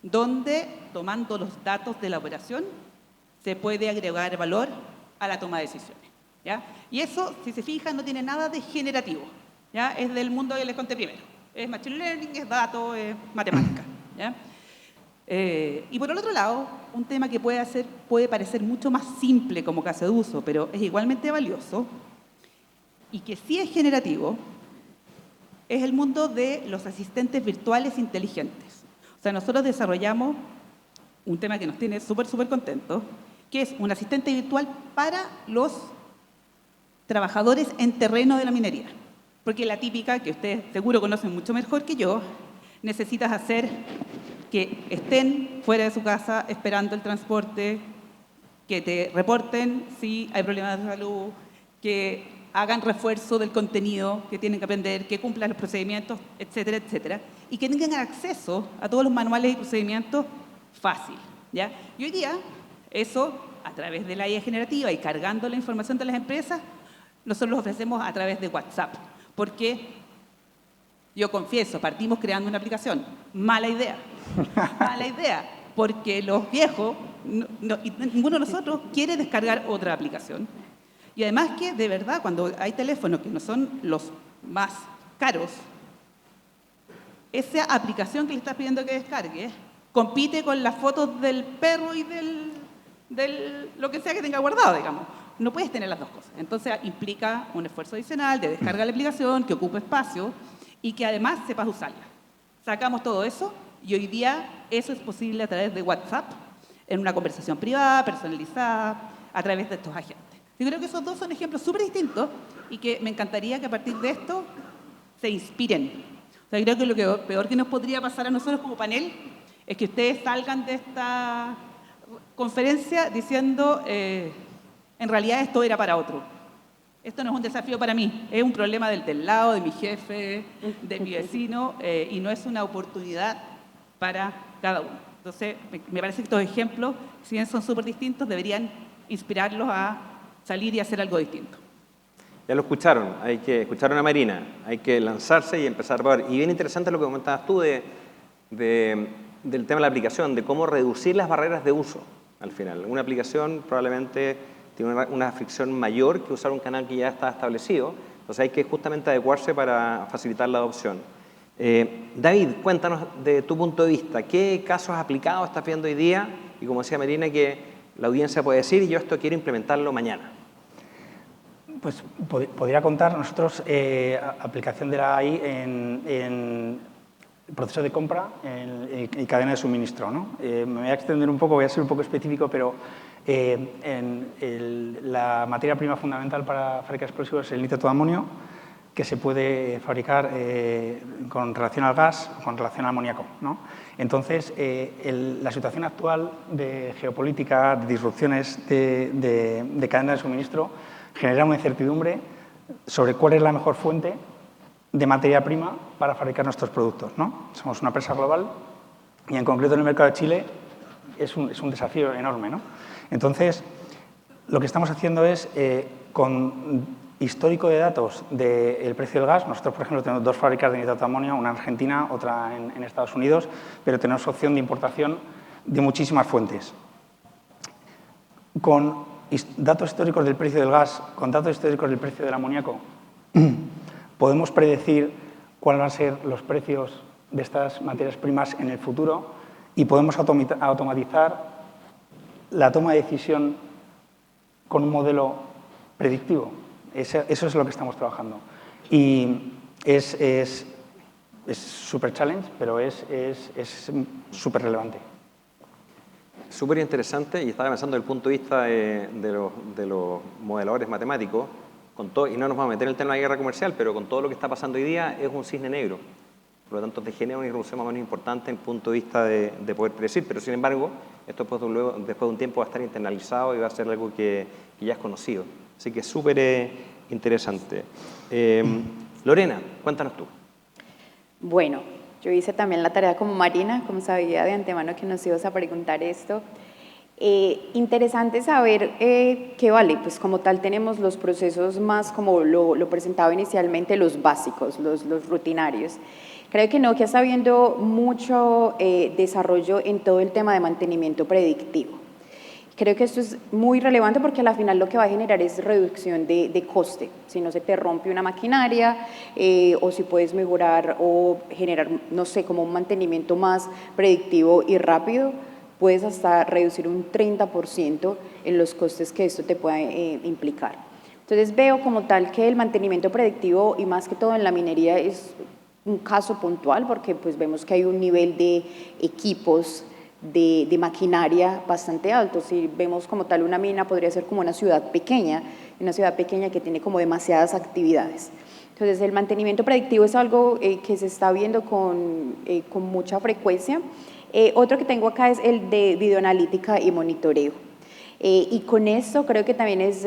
donde tomando los datos de la operación se puede agregar valor a la toma de decisiones. ¿Ya? Y eso, si se fijan, no tiene nada de generativo. ¿Ya? Es del mundo que les conté primero. Es machine learning, es datos, es matemática. ¿Ya? Y por el otro lado, un tema que puede parecer mucho más simple como caso de uso, pero es igualmente valioso y que sí es generativo, es el mundo de los asistentes virtuales inteligentes. O sea, nosotros desarrollamos un tema que nos tiene súper contentos, que es un asistente virtual para los trabajadores en terreno de la minería. Porque la típica, que ustedes seguro conocen mucho mejor que yo, necesitas hacer que estén fuera de su casa esperando el transporte, que te reporten si hay problemas de salud, que hagan refuerzo del contenido que tienen que aprender, que cumplan los procedimientos, etcétera, etcétera, y que tengan acceso a todos los manuales y procedimientos fácil, ¿ya? Y hoy día, eso, a través de la IA generativa y cargando la información de las empresas, nosotros lo ofrecemos a través de WhatsApp, porque yo confieso, partimos creando una aplicación, mala idea, porque los viejos, y ninguno de nosotros quiere descargar otra aplicación. Y además que, de verdad, cuando hay teléfonos que no son los más caros, esa aplicación que le estás pidiendo que descargue compite con las fotos del perro y del lo que sea que tenga guardado, digamos. No puedes tener las dos cosas. Entonces implica un esfuerzo adicional de descargar la aplicación, que ocupe espacio y que además sepas usarla. Sacamos todo eso y hoy día eso es posible a través de WhatsApp, en una conversación privada, personalizada, a través de estos agentes. Yo creo que esos dos son ejemplos súper distintos y que me encantaría que a partir de esto se inspiren. O sea, creo que lo que peor que nos podría pasar a nosotros como panel es que ustedes salgan de esta conferencia diciendo en realidad esto era para otro. Esto no es un desafío para mí, es un problema del lado, de mi jefe, de mi vecino, y no es una oportunidad para cada uno. Entonces, me parece que estos ejemplos, si bien son súper distintos, deberían inspirarlos a salir y hacer algo distinto. Ya lo escucharon, escucharon a Marina, hay que lanzarse y empezar a probar. Y bien interesante lo que comentabas tú del tema de la aplicación, de cómo reducir las barreras de uso al final. Una aplicación probablemente tiene una fricción mayor que usar un canal que ya está establecido, entonces hay que justamente adecuarse para facilitar la adopción. David, cuéntanos de tu punto de vista, ¿qué casos aplicados estás viendo hoy día? Y como decía Marina, que la audiencia puede decir, yo esto quiero implementarlo mañana. Pues podría contar nosotros aplicación de la AI en proceso de compra y cadena de suministro, ¿no? Me voy a extender un poco, voy a ser un poco específico, pero la materia prima fundamental para fabricar explosivos es el nitrato de amonio, que se puede fabricar con relación al gas o con relación al amoníaco, ¿no? Entonces, la situación actual de geopolítica, de disrupciones de cadena de suministro, genera una incertidumbre sobre cuál es la mejor fuente de materia prima para fabricar nuestros productos, ¿no? Somos una empresa global y, en concreto, en el mercado de Chile es un desafío enorme, ¿no? Entonces, lo que estamos haciendo es, con histórico de datos del precio del gas, nosotros, por ejemplo, tenemos dos fábricas de nitrato de amonio, una en Argentina, otra en Estados Unidos, pero tenemos opción de importación de muchísimas fuentes. Con datos históricos del precio del gas, con datos históricos del precio del amoníaco, podemos predecir cuáles van a ser los precios de estas materias primas en el futuro y podemos automatizar la toma de decisión con un modelo predictivo. Eso es lo que estamos trabajando. Y es súper challenge, pero es súper relevante. Súper interesante, y estaba pensando desde el punto de vista de los modeladores matemáticos, con todo, y no nos vamos a meter en el tema de la guerra comercial, pero con todo lo que está pasando hoy día es un cisne negro. Por lo tanto, te genera una irrupción más o menos importante en el punto de vista de poder predecir, pero sin embargo, esto después de un tiempo va a estar internalizado y va a ser algo que ya es conocido. Así que es súper interesante. Lorena, cuéntanos tú. Bueno, yo hice también la tarea como Marina, como sabía de antemano que nos ibas a preguntar esto. Interesante saber que vale, pues como tal tenemos los procesos más como lo presentaba inicialmente, los básicos, los rutinarios. Creo que Nokia está viendo mucho desarrollo en todo el tema de mantenimiento predictivo. Creo que esto es muy relevante porque al final lo que va a generar es reducción de coste. Si no se te rompe una maquinaria o si puedes mejorar o generar, no sé, como un mantenimiento más predictivo y rápido, puedes hasta reducir un 30% en los costes que esto te pueda implicar. Entonces veo como tal que el mantenimiento predictivo y más que todo en la minería es un caso puntual porque pues vemos que hay un nivel de equipos, de maquinaria bastante alto. Si vemos como tal una mina podría ser como una ciudad pequeña que tiene como demasiadas actividades. Entonces, el mantenimiento predictivo es algo que se está viendo con mucha frecuencia. Otro que tengo acá es el de videoanalítica y monitoreo. Y con esto creo que también es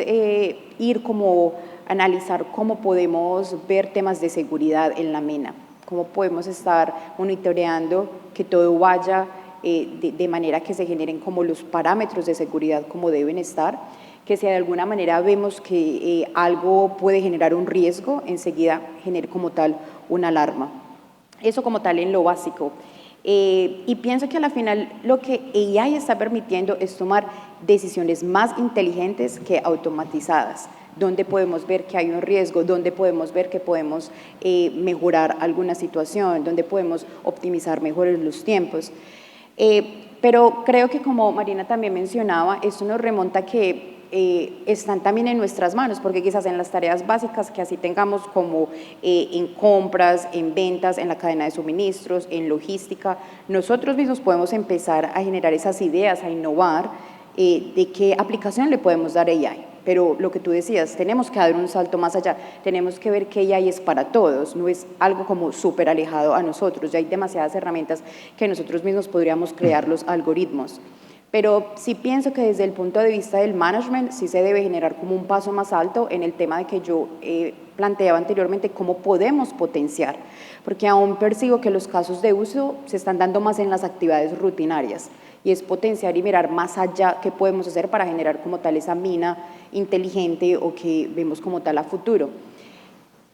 ir como analizar cómo podemos ver temas de seguridad en la mina, cómo podemos estar monitoreando que todo vaya de manera que se generen como los parámetros de seguridad como deben estar, que si de alguna manera vemos que algo puede generar un riesgo, enseguida genere como tal una alarma. Eso como tal en lo básico. Y pienso que a la final lo que AI está permitiendo es tomar decisiones más inteligentes que automatizadas, donde podemos ver que hay un riesgo, donde podemos ver que podemos mejorar alguna situación, donde podemos optimizar mejor los tiempos. Pero creo que como Marina también mencionaba, esto nos remonta a que están también en nuestras manos, porque quizás en las tareas básicas que así tengamos como en compras, en ventas, en la cadena de suministros, en logística, nosotros mismos podemos empezar a generar esas ideas, a innovar de qué aplicación le podemos dar a AI. Pero lo que tú decías, tenemos que dar un salto más allá, tenemos que ver que AI es para todos, no es algo como súper alejado a nosotros, ya hay demasiadas herramientas que nosotros mismos podríamos crear los algoritmos. Pero sí pienso que desde el punto de vista del management sí se debe generar como un paso más alto en el tema de que yo planteaba anteriormente, cómo podemos potenciar, porque aún percibo que los casos de uso se están dando más en las actividades rutinarias, y es potenciar y mirar más allá qué podemos hacer para generar como tal esa mina inteligente o que vemos como tal a futuro.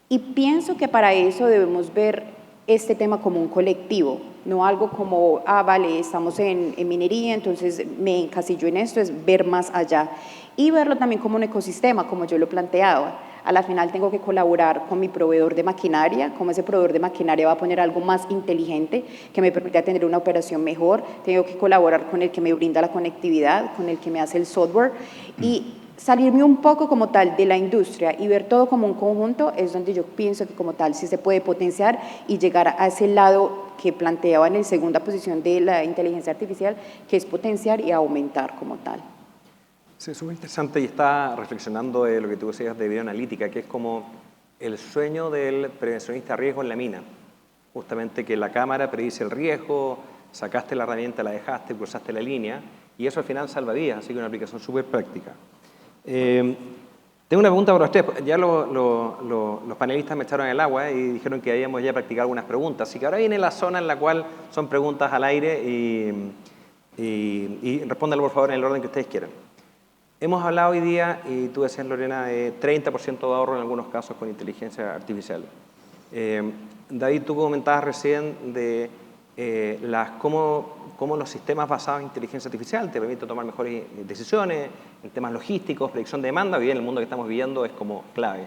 Y pienso que para eso debemos ver este tema como un colectivo, no algo como, vale, estamos en minería, entonces me encasillo en esto, es ver más allá. Y verlo también como un ecosistema, como yo lo planteaba. A la final tengo que colaborar con mi proveedor de maquinaria, como ese proveedor de maquinaria va a poner algo más inteligente que me permita tener una operación mejor, tengo que colaborar con el que me brinda la conectividad, con el que me hace el software, y salirme un poco como tal de la industria y ver todo como un conjunto es donde yo pienso que como tal sí se puede potenciar y llegar a ese lado que planteaba en la segunda posición de la inteligencia artificial, que es potenciar y aumentar como tal. Sí, es muy interesante y está reflexionando de lo que tú decías de videoanalítica, que es como el sueño del prevencionista de riesgo en la mina. Justamente que la cámara predice el riesgo, sacaste la herramienta, la dejaste, cruzaste la línea, y eso al final salva vidas, así que una aplicación súper práctica. Tengo una pregunta para ustedes. Ya los panelistas me echaron el agua y dijeron que habíamos ya practicado algunas preguntas, así que ahora viene la zona en la cual son preguntas al aire y respóndanlo por favor en el orden que ustedes quieran. Hemos hablado hoy día, y tú decías, Lorena, de 30% de ahorro en algunos casos con inteligencia artificial. David, tú comentabas recién de cómo los sistemas basados en inteligencia artificial te permiten tomar mejores decisiones en temas logísticos, predicción de demanda. Hoy en el mundo que estamos viviendo es como clave.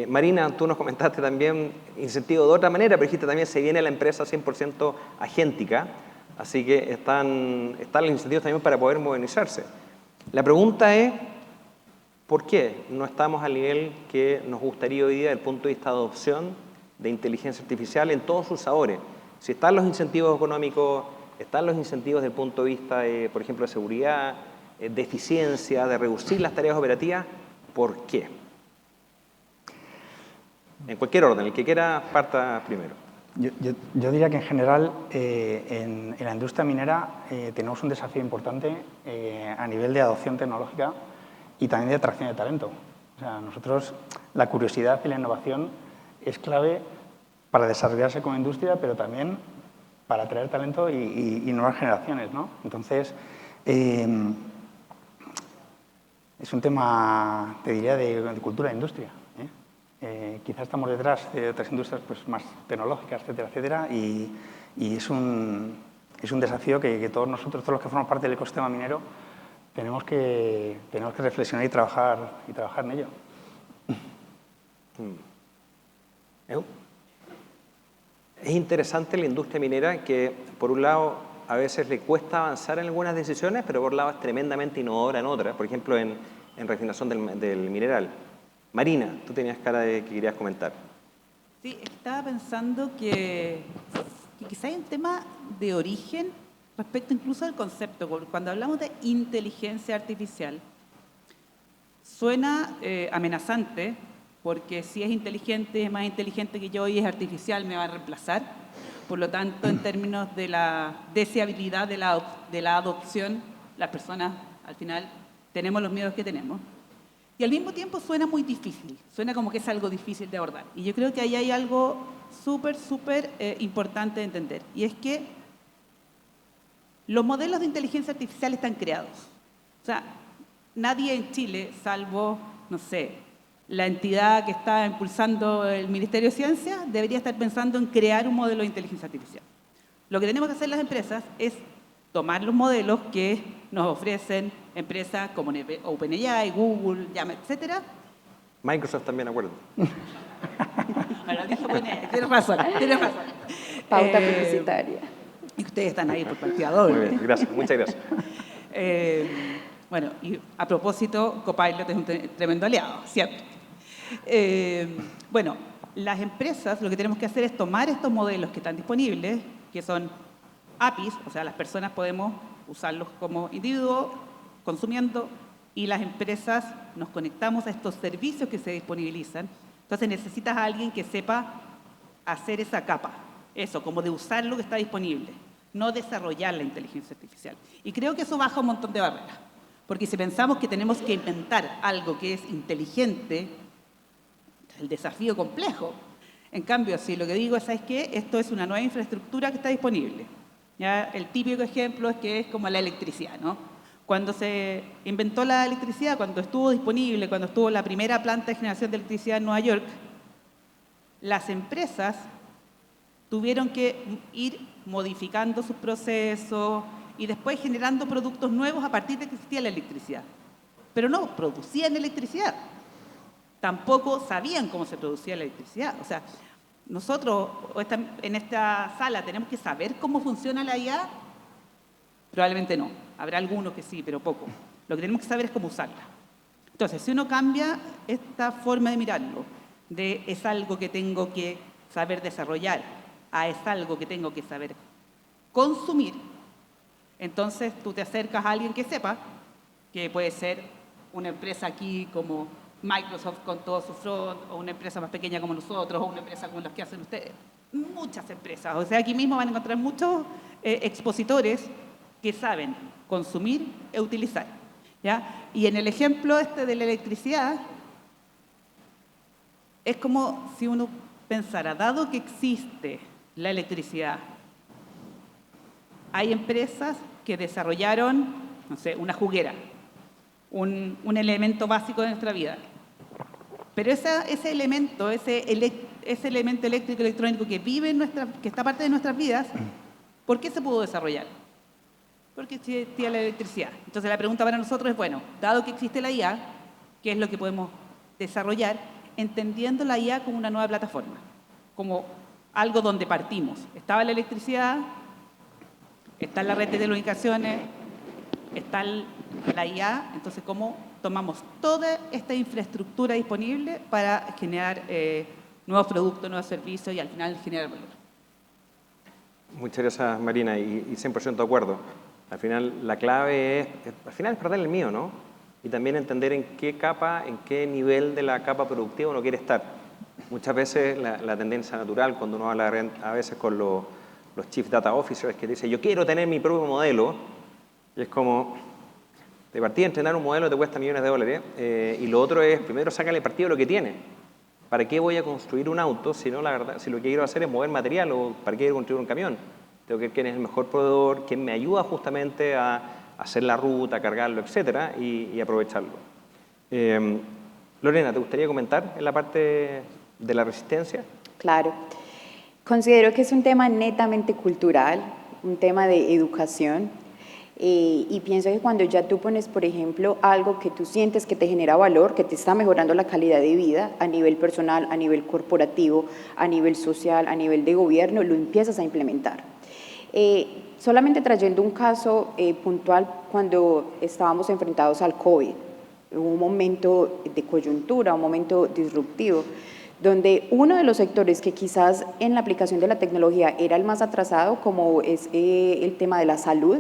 Marina, tú nos comentaste también incentivo de otra manera, pero dijiste también se viene la empresa 100% agéntica, así que están los incentivos también para poder modernizarse. La pregunta es, ¿por qué no estamos al nivel que nos gustaría hoy día desde el punto de vista de adopción de inteligencia artificial en todos sus sabores? Si están los incentivos económicos, están los incentivos desde el punto de vista, por ejemplo, de seguridad, de eficiencia, de reducir las tareas operativas, ¿por qué? En cualquier orden, el que quiera parta primero. Yo diría que en general en la industria minera tenemos un desafío importante a nivel de adopción tecnológica y también de atracción de talento. O sea, nosotros, la curiosidad y la innovación es clave para desarrollarse como industria, pero también para atraer talento y nuevas generaciones, ¿no? Entonces, es un tema, te diría, de cultura de industria. Quizás estamos detrás de otras industrias pues, más tecnológicas, etcétera, etcétera, y es un desafío que todos nosotros, todos los que formamos parte del ecosistema minero, tenemos que reflexionar y trabajar en ello. Es interesante la industria minera que, por un lado, a veces le cuesta avanzar en algunas decisiones, pero por otro lado es tremendamente innovadora en otras, por ejemplo, en refinación del mineral. Marina, tú tenías cara de que querías comentar. Sí, estaba pensando que quizá hay un tema de origen respecto incluso al concepto. Cuando hablamos de inteligencia artificial, suena amenazante porque si es inteligente, es más inteligente que yo y es artificial, me va a reemplazar. Por lo tanto, en términos de la deseabilidad de la adopción, las personas, al final, tenemos los miedos que tenemos. Y al mismo tiempo suena muy difícil, suena como que es algo difícil de abordar. Y yo creo que ahí hay algo súper importante de entender, y es que los modelos de inteligencia artificial están creados. O sea, nadie en Chile, salvo, no sé, la entidad que está impulsando el Ministerio de Ciencia, debería estar pensando en crear un modelo de inteligencia artificial. Lo que tenemos que hacer las empresas es tomar los modelos que nos ofrecen empresas como OpenAI, Google, Llama, etcétera. Microsoft también, acuerdo. Bueno, dije OpenAI, tienes razón. Pauta publicitaria. Y ustedes están ahí por partida doble. Muy bien, gracias, muchas gracias. Bueno, y a propósito, Copilot es un tremendo aliado, ¿cierto? Bueno, las empresas lo que tenemos que hacer es tomar estos modelos que están disponibles, que son APIs, o sea, las personas podemos usarlos como individuo, consumiendo, y las empresas nos conectamos a estos servicios que se disponibilizan. Entonces necesitas a alguien que sepa hacer esa capa, eso, como de usar lo que está disponible, no desarrollar la inteligencia artificial. Y creo que eso baja un montón de barreras, porque si pensamos que tenemos que inventar algo que es inteligente, el desafío complejo. En cambio, si lo que digo es, ¿sabes qué? Esto es una nueva infraestructura que está disponible. ¿Ya? El típico ejemplo es que es como la electricidad, ¿no? Cuando se inventó la electricidad, cuando estuvo disponible, cuando estuvo la primera planta de generación de electricidad en Nueva York, las empresas tuvieron que ir modificando sus procesos y después generando productos nuevos a partir de que existía la electricidad. Pero no producían electricidad. Tampoco sabían cómo se producía la electricidad. O sea, nosotros en esta sala tenemos que saber cómo funciona la IA. Probablemente no. Habrá algunos que sí, pero poco. Lo que tenemos que saber es cómo usarla. Entonces, si uno cambia esta forma de mirarlo, de es algo que tengo que saber desarrollar, a es algo que tengo que saber consumir, entonces tú te acercas a alguien que sepa, que puede ser una empresa aquí como Microsoft con todo su front, o una empresa más pequeña como nosotros, o una empresa como las que hacen ustedes. Muchas empresas. O sea, aquí mismo van a encontrar muchos expositores que saben consumir e utilizar. ¿Ya? Y en el ejemplo de la electricidad, es como si uno pensara, dado que existe la electricidad, hay empresas que desarrollaron, no sé, una juguera, un elemento básico de nuestra vida. Pero ese elemento eléctrico, electrónico que vive que está parte de nuestras vidas, ¿por qué se pudo desarrollar? Porque existía la electricidad. Entonces la pregunta para nosotros es, bueno, dado que existe la IA, ¿qué es lo que podemos desarrollar? Entendiendo la IA como una nueva plataforma, como algo donde partimos. Estaba la electricidad, está la red de telecomunicaciones, está la IA, entonces cómo tomamos toda esta infraestructura disponible para generar nuevos productos, nuevos servicios y al final generar valor. Muchas gracias, Marina, y 100% de acuerdo. Al final la clave es perder el miedo, ¿no? Y también entender en qué capa, en qué nivel de la capa productiva uno quiere estar. Muchas veces la tendencia natural, cuando uno habla a veces con los Chief Data Officers, que dicen, yo quiero tener mi propio modelo, y es como, de partida entrenar un modelo te cuesta millones de dólares, y lo otro es, primero sácale partido a lo que tiene. ¿Para qué voy a construir un auto si no, la verdad, si lo que quiero hacer es mover material, o para qué quiero construir un camión? Tengo que ver quién es el mejor proveedor, quién me ayuda justamente a hacer la ruta, a cargarlo, etcétera, y aprovecharlo. Lorena, ¿te gustaría comentar en la parte de la resistencia? Claro. Considero que es un tema netamente cultural, un tema de educación, y pienso que cuando ya tú pones, por ejemplo, algo que tú sientes que te genera valor, que te está mejorando la calidad de vida a nivel personal, a nivel corporativo, a nivel social, a nivel de gobierno, lo empiezas a implementar. Solamente trayendo un caso puntual, cuando estábamos enfrentados al COVID, hubo un momento de coyuntura, un momento disruptivo, donde uno de los sectores que quizás en la aplicación de la tecnología era el más atrasado, como es el tema de la salud,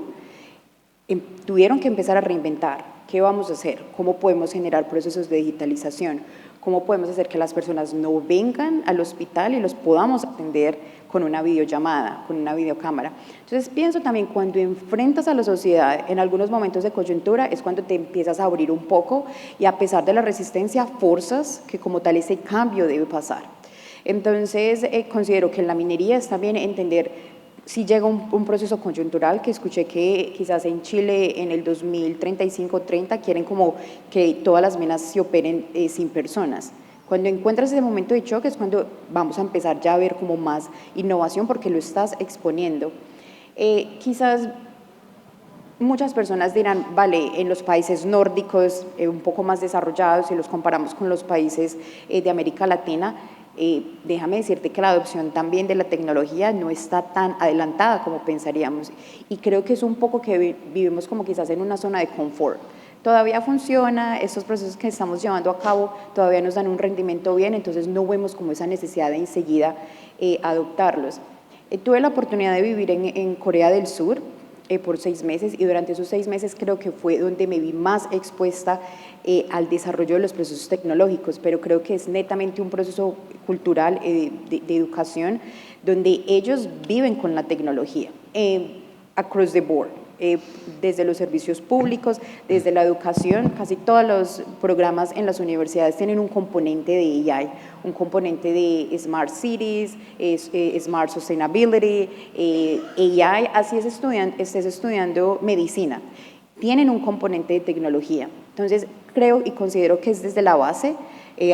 tuvieron que empezar a reinventar. ¿Qué vamos a hacer? ¿Cómo podemos generar procesos de digitalización? ¿Cómo podemos hacer que las personas no vengan al hospital y los podamos atender con una videollamada, con una videocámara? Entonces pienso también cuando enfrentas a la sociedad en algunos momentos de coyuntura es cuando te empiezas a abrir un poco y a pesar de la resistencia forzas que como tal ese cambio debe pasar. Entonces considero que en la minería es también entender si llega un proceso coyuntural, que escuché que quizás en Chile en el 2035-30 quieren como que todas las minas se operen sin personas. Cuando encuentras ese momento de choque es cuando vamos a empezar ya a ver como más innovación porque lo estás exponiendo. Quizás muchas personas dirán, vale, en los países nórdicos un poco más desarrollados, si los comparamos con los países de América Latina, déjame decirte que la adopción también de la tecnología no está tan adelantada como pensaríamos y creo que es un poco que vivimos como quizás en una zona de confort. Todavía funciona, estos procesos que estamos llevando a cabo todavía nos dan un rendimiento bien, entonces no vemos como esa necesidad de enseguida adoptarlos. Tuve la oportunidad de vivir en Corea del Sur por 6 meses y durante esos 6 meses creo que fue donde me vi más expuesta al desarrollo de los procesos tecnológicos, pero creo que es netamente un proceso cultural de educación donde ellos viven con la tecnología across the board. Desde los servicios públicos, desde la educación, casi todos los programas en las universidades tienen un componente de AI, un componente de Smart Cities, Smart Sustainability, AI, así estés estudiando medicina, tienen un componente de tecnología. Entonces, creo y considero que es desde la base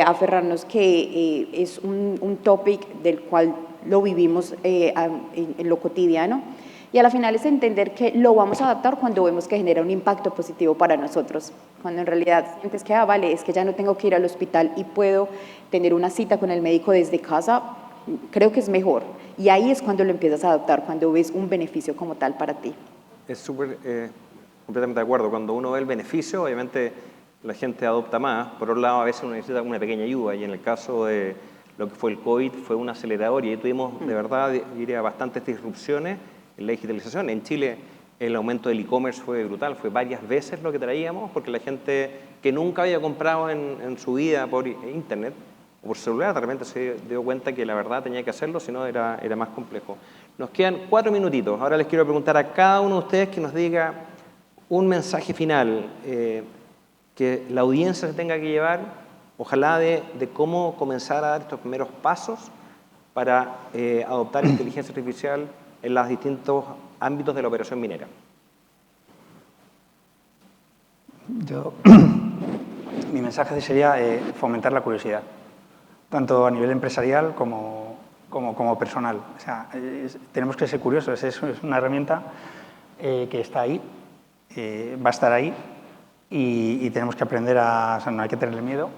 aferrarnos que es un topic del cual lo vivimos en lo cotidiano. Y a la final es entender que lo vamos a adaptar cuando vemos que genera un impacto positivo para nosotros. Cuando en realidad sientes que, vale, es que ya no tengo que ir al hospital y puedo tener una cita con el médico desde casa, creo que es mejor. Y ahí es cuando lo empiezas a adaptar, cuando ves un beneficio como tal para ti. Es súper, completamente de acuerdo. Cuando uno ve el beneficio, obviamente la gente adopta más. Por otro lado, a veces uno necesita una pequeña ayuda. Y en el caso de lo que fue el COVID, fue un acelerador. Y ahí tuvimos, de verdad, diría, bastantes disrupciones en la digitalización. En Chile el aumento del e-commerce fue brutal, fue varias veces lo que traíamos, porque la gente que nunca había comprado en su vida por internet o por celular, de repente se dio cuenta que la verdad tenía que hacerlo, si no era más complejo. Nos quedan 4 minutitos. Ahora les quiero preguntar a cada uno de ustedes que nos diga un mensaje final que la audiencia se tenga que llevar, ojalá de cómo comenzar a dar estos primeros pasos para adoptar inteligencia artificial en los distintos ámbitos de la operación minera. Mi mensaje sería fomentar la curiosidad, tanto a nivel empresarial como personal. O sea, tenemos que ser curiosos, es una herramienta que está ahí, va a estar ahí y tenemos que aprender o sea, no hay que tenerle miedo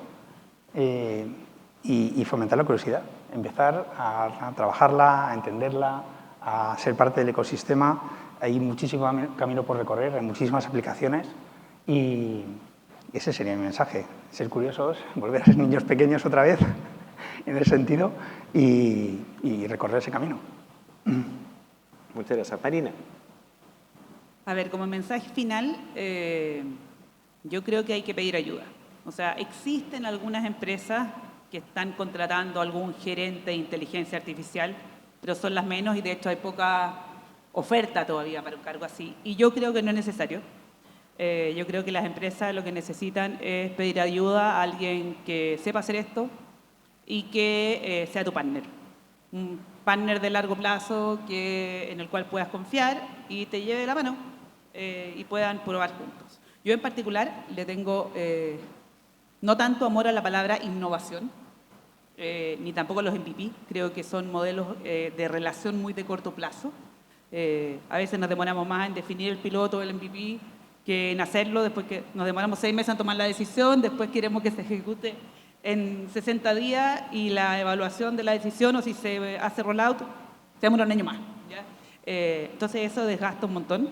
y fomentar la curiosidad, empezar a trabajarla, a entenderla, a ser parte del ecosistema. Hay muchísimo camino por recorrer, hay muchísimas aplicaciones y ese sería mi mensaje, ser curiosos, volver a ser niños pequeños otra vez en ese sentido y recorrer ese camino. Muchas gracias. Marina. A ver, como mensaje final, yo creo que hay que pedir ayuda. O sea, existen algunas empresas que están contratando a algún gerente de inteligencia artificial, pero son las menos y de hecho hay poca oferta todavía para un cargo así. Y yo creo que no es necesario. Yo creo que las empresas lo que necesitan es pedir ayuda a alguien que sepa hacer esto y que sea tu partner. Un partner de largo plazo en el cual puedas confiar y te lleve de la mano y puedan probar juntos. Yo en particular le tengo no tanto amor a la palabra innovación, ni tampoco los MVP. Creo que son modelos de relación muy de corto plazo. A veces nos demoramos más en definir el piloto, el MVP, que en hacerlo, después que nos demoramos 6 meses en tomar la decisión, después queremos que se ejecute en 60 días y la evaluación de la decisión o si se hace rollout, se demora un año más. ¿Ya? Entonces eso desgasta un montón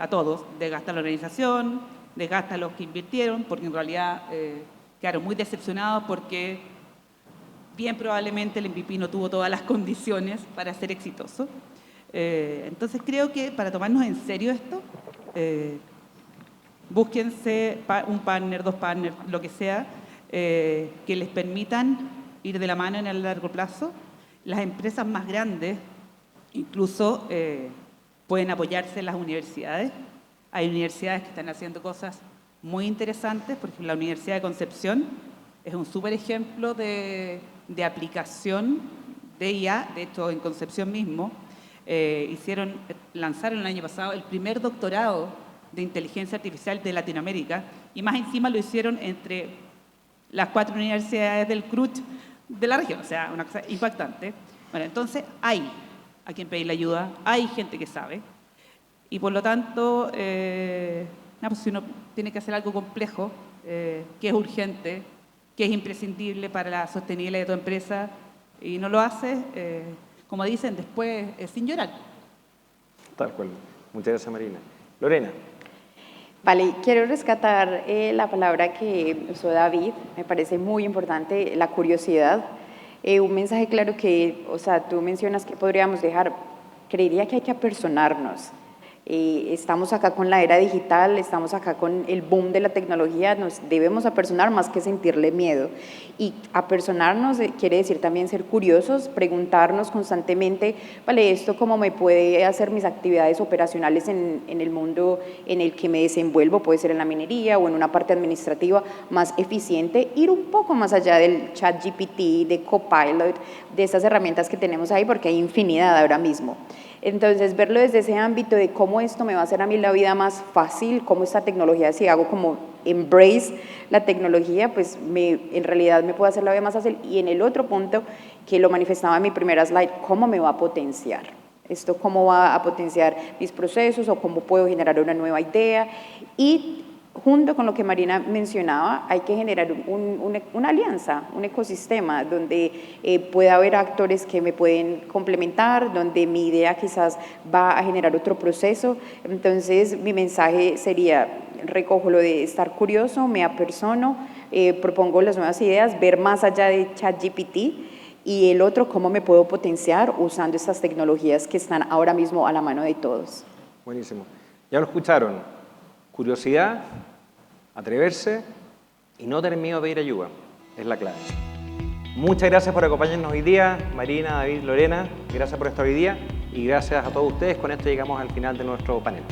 a todos, desgasta a la organización, desgasta a los que invirtieron, porque en realidad quedaron muy decepcionados porque bien probablemente el MVP no tuvo todas las condiciones para ser exitoso. Entonces creo que para tomarnos en serio esto, búsquense un partner, 2 partners, lo que sea, que les permitan ir de la mano en el largo plazo. Las empresas más grandes incluso pueden apoyarse en las universidades. Hay universidades que están haciendo cosas muy interesantes, por ejemplo, la Universidad de Concepción es un súper ejemplo de aplicación de IA. De hecho, en Concepción mismo lanzaron el año pasado el primer doctorado de inteligencia artificial de Latinoamérica, y más encima lo hicieron entre las 4 universidades del CRUCH de la región, o sea, una cosa impactante. Bueno, entonces hay a quien pedirle ayuda, hay gente que sabe, y por lo tanto, pues si uno tiene que hacer algo complejo, que es urgente, que es imprescindible para la sostenibilidad de tu empresa, y no lo haces, como dicen, después sin llorar. Tal cual. Muchas gracias, Marina. Lorena. Vale, quiero rescatar la palabra que usó David, me parece muy importante, la curiosidad. Un mensaje claro que, o sea, tú mencionas que podríamos dejar, creería que hay que apersonarnos. Estamos acá con la era digital, estamos acá con el boom de la tecnología, nos debemos apersonar más que sentirle miedo. Y apersonarnos quiere decir también ser curiosos, preguntarnos constantemente, vale, ¿esto cómo me puede hacer mis actividades operacionales en el mundo en el que me desenvuelvo? Puede ser en la minería o en una parte administrativa más eficiente, ir un poco más allá del ChatGPT, de Copilot, de esas herramientas que tenemos ahí, porque hay infinidad ahora mismo. Entonces, verlo desde ese ámbito de cómo esto me va a hacer a mí la vida más fácil, cómo esta tecnología, si hago como embrace la tecnología, pues en realidad me puede hacer la vida más fácil. Y en el otro punto, que lo manifestaba en mi primera slide, cómo me va a potenciar. Esto cómo va a potenciar mis procesos o cómo puedo generar una nueva idea. Y junto con lo que Marina mencionaba, hay que generar una alianza, un ecosistema donde pueda haber actores que me pueden complementar, donde mi idea quizás va a generar otro proceso. Entonces, mi mensaje sería, recojo lo de estar curioso, me apersono, propongo las nuevas ideas, ver más allá de ChatGPT, y el otro, cómo me puedo potenciar usando estas tecnologías que están ahora mismo a la mano de todos. Buenísimo. Ya lo escucharon. Curiosidad, atreverse y no tener miedo a pedir ayuda, es la clave. Muchas gracias por acompañarnos hoy día, Marina, David, Lorena, gracias por estar hoy día y gracias a todos ustedes. Con esto llegamos al final de nuestro panel.